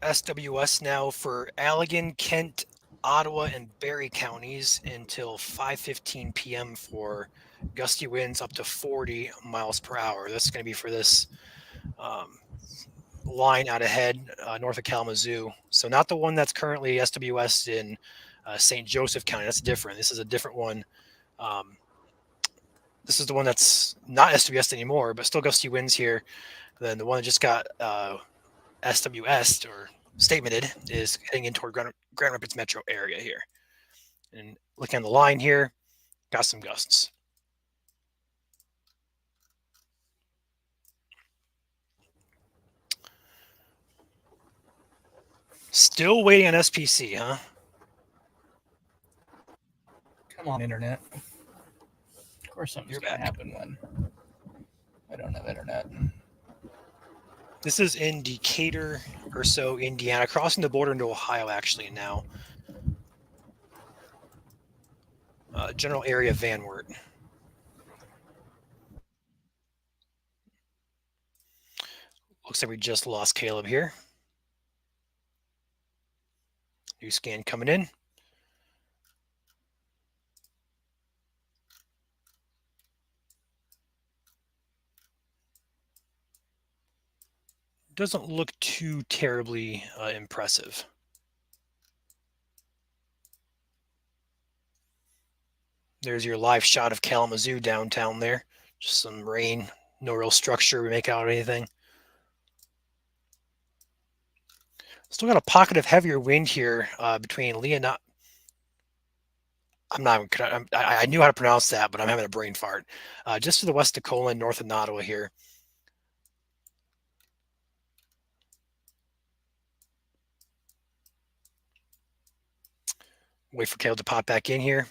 SWS now for Allegan, Kent, Ottawa, and Barrie counties until 5:15 p.m. for gusty winds up to 40 miles per hour. That's going to be for this line out ahead north of Kalamazoo. So not the one that's currently SWS in St. Joseph County. That's different. This is a different one. This is the one that's not SWS anymore, but still gusty winds here. Then the one that just got SWS or statemented is heading in toward Grand Rapids metro area here. And looking on the line here, got some gusts. Still waiting on SPC, huh? come on, internet. Of course something's going to happen when I don't have internet. This is in Decatur or so, Indiana, crossing the border into Ohio actually now. General area of Van Wert. Looks like we just lost Caleb here. New scan coming in. Doesn't look too terribly impressive. There's your live shot of Kalamazoo downtown there. Just some rain, no real structure we make out of anything. Still got a pocket of heavier wind here between Leonard. I knew how to pronounce that, but I'm having a brain fart. Just to the west of Colin, north of Ottawa here. Wait for Caleb to pop back in here.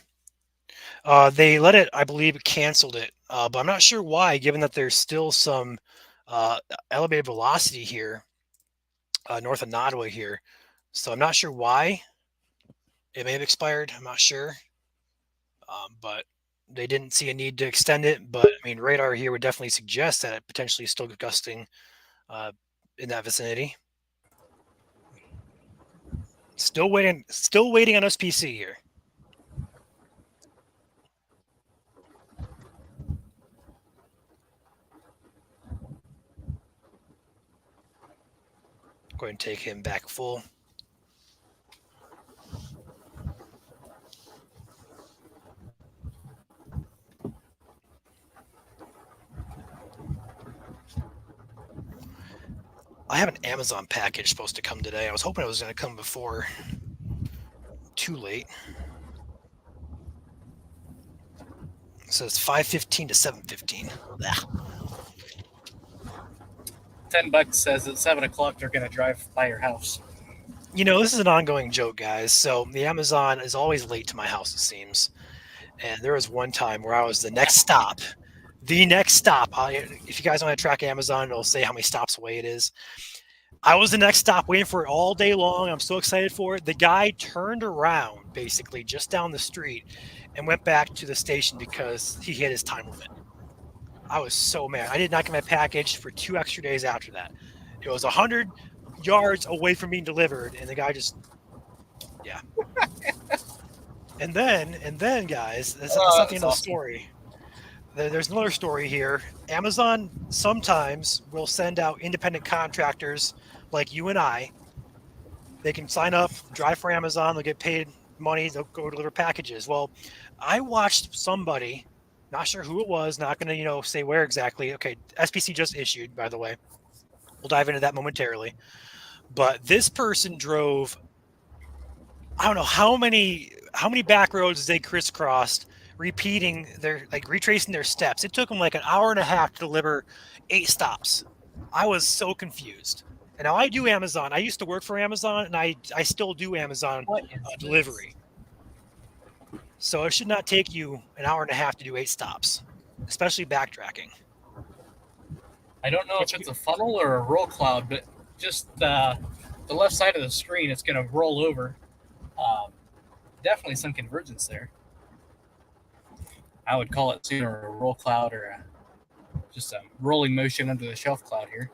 They let it, I believe, canceled it, but I'm not sure why, given that there's still some elevated velocity here north of Ottawa here. So I'm not sure why. It may have expired. I'm not sure. But they didn't see a need to extend it. But, I mean, radar here would definitely suggest that it potentially is still gusting in that vicinity. Still waiting on SPC here. Go ahead and take him back full. I have an Amazon package supposed to come today. I was hoping it was going to come before too late. It says 5:15 to 7:15. $10 says at 7 o'clock they're going to drive by your house. You know, this is an ongoing joke, guys. So the Amazon is always late to my house, it seems. And there was one time where I was the next stop The next stop, if you guys want to track Amazon, it'll say how many stops away it is. I was the next stop, waiting for it all day long. I'm so excited for it. The guy turned around, basically, just down the street and went back to the station because he hit his time limit. I was so mad. I did not get my package for 2 extra days after that. It was 100 yards away from being delivered, and the guy just, yeah. and then, guys, that's not the end of the story. There's another story here. Amazon sometimes will send out independent contractors like you and I. They can sign up, drive for Amazon, they'll get paid money, they'll go deliver packages. Well, I watched somebody, not sure who it was, not going to, say where exactly. Okay, SPC just issued, by the way. We'll dive into that momentarily. But this person drove, I don't know how many back roads they crisscrossed, retracing their steps. It took them like an hour and a half to deliver 8 stops. I was so confused. And now I do Amazon. I used to work for Amazon, and I still do Amazon delivery. So it should not take you an hour and a half to do 8 stops, especially backtracking. I don't know if it's a funnel or a roll cloud, but just the left side of the screen, it's going to roll over. Definitely some convergence there. I would call it sooner a roll cloud or just a rolling motion under the shelf cloud here.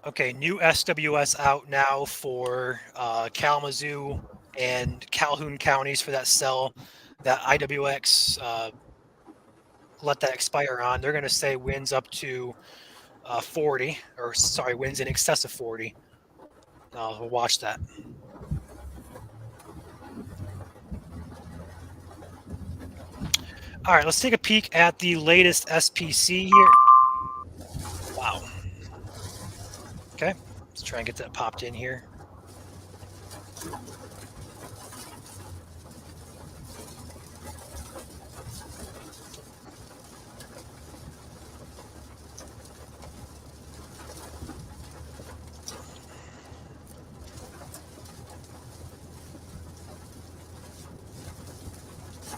Okay, new SWS out now for Kalamazoo and Calhoun counties for that cell, that IWX, let that expire on. They're going to say winds up to 40, winds in excess of 40. We'll watch that. All right, let's take a peek at the latest SPC here. Wow. Okay, let's try and get that popped in here.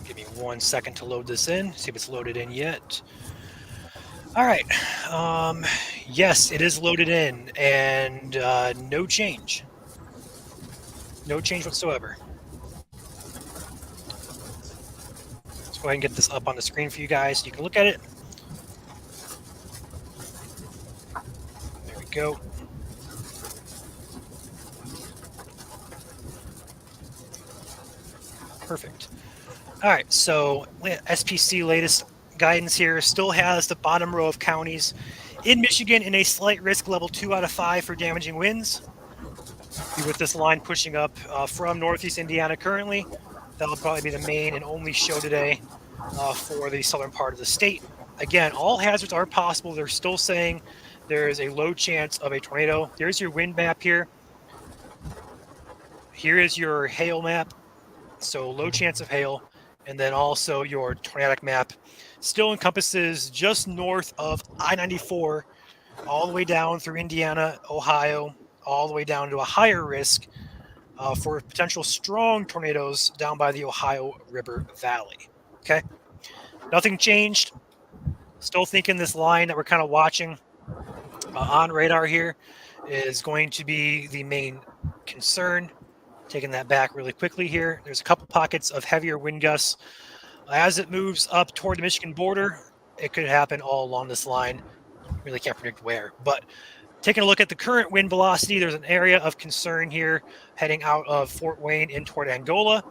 Give me 1 second to load this in, see if it's loaded in yet. All right. Yes, it is loaded in, and no change. No change whatsoever. Let's go ahead and get this up on the screen for you guys so you can look at it. There we go. Perfect. All right, so SPC latest guidance here still has the bottom row of counties in Michigan in a slight risk level 2 out of 5 for damaging winds. With this line pushing up from northeast Indiana currently, that'll probably be the main and only show today for the southern part of the state. Again, all hazards are possible. They're still saying there is a low chance of a tornado. There's your wind map here. Here is your hail map. So low chance of hail. And then also your tornadic map still encompasses just north of I-94, all the way down through Indiana, Ohio, all the way down to a higher risk for potential strong tornadoes down by the Ohio River Valley. Okay, nothing changed. Still thinking this line that we're kind of watching on radar here is going to be the main concern. Taking that back really quickly here. There's a couple pockets of heavier wind gusts. As it moves up toward the Michigan border, it could happen all along this line. Really can't predict where. But taking a look at the current wind velocity, there's an area of concern here heading out of Fort Wayne in toward Angola.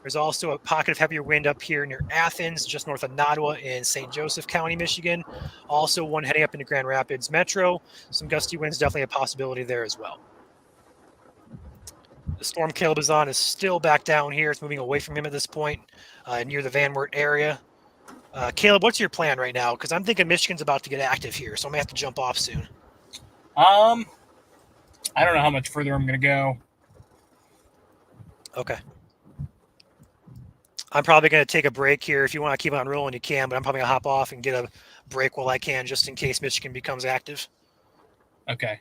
There's also a pocket of heavier wind up here near Athens, just north of Nottawa in St. Joseph County, Michigan. Also one heading up into Grand Rapids Metro. Some gusty winds, definitely a possibility there as well. The storm Caleb is on is still back down here. It's moving away from him at this point, near the Van Wert area. Caleb, what's your plan right now? Because I'm thinking Michigan's about to get active here, so I'm going to have to jump off soon. I don't know how much further I'm going to go. Okay. I'm probably going to take a break here. If you want to keep on rolling, you can, but I'm probably going to hop off and get a break while I can, just in case Michigan becomes active. Okay.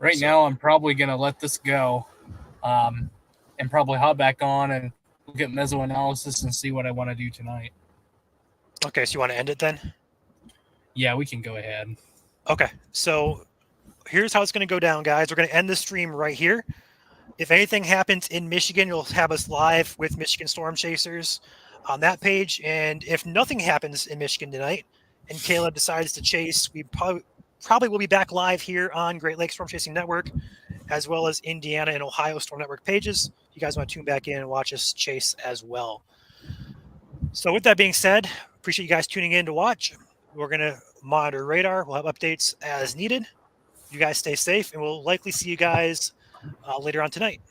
Right So- now, I'm probably going to let this go and probably hop back on and look at mesoanalysis and see what I want to do tonight. Okay, so you want to end it then? Yeah, we can go ahead. Okay, so here's how it's going to go down, guys. We're going to end the stream right here. If anything happens in Michigan, you'll have us live with Michigan Storm Chasers on that page. And if nothing happens in Michigan tonight and Caleb decides to chase, we probably will be back live here on Great Lakes Storm Chasing Network, as well as Indiana and Ohio Storm Network pages. If you guys want to tune back in and watch us chase as well. So with that being said, appreciate you guys tuning in to watch. We're going to monitor radar. We'll have updates as needed. You guys stay safe, and we'll likely see you guys later on tonight.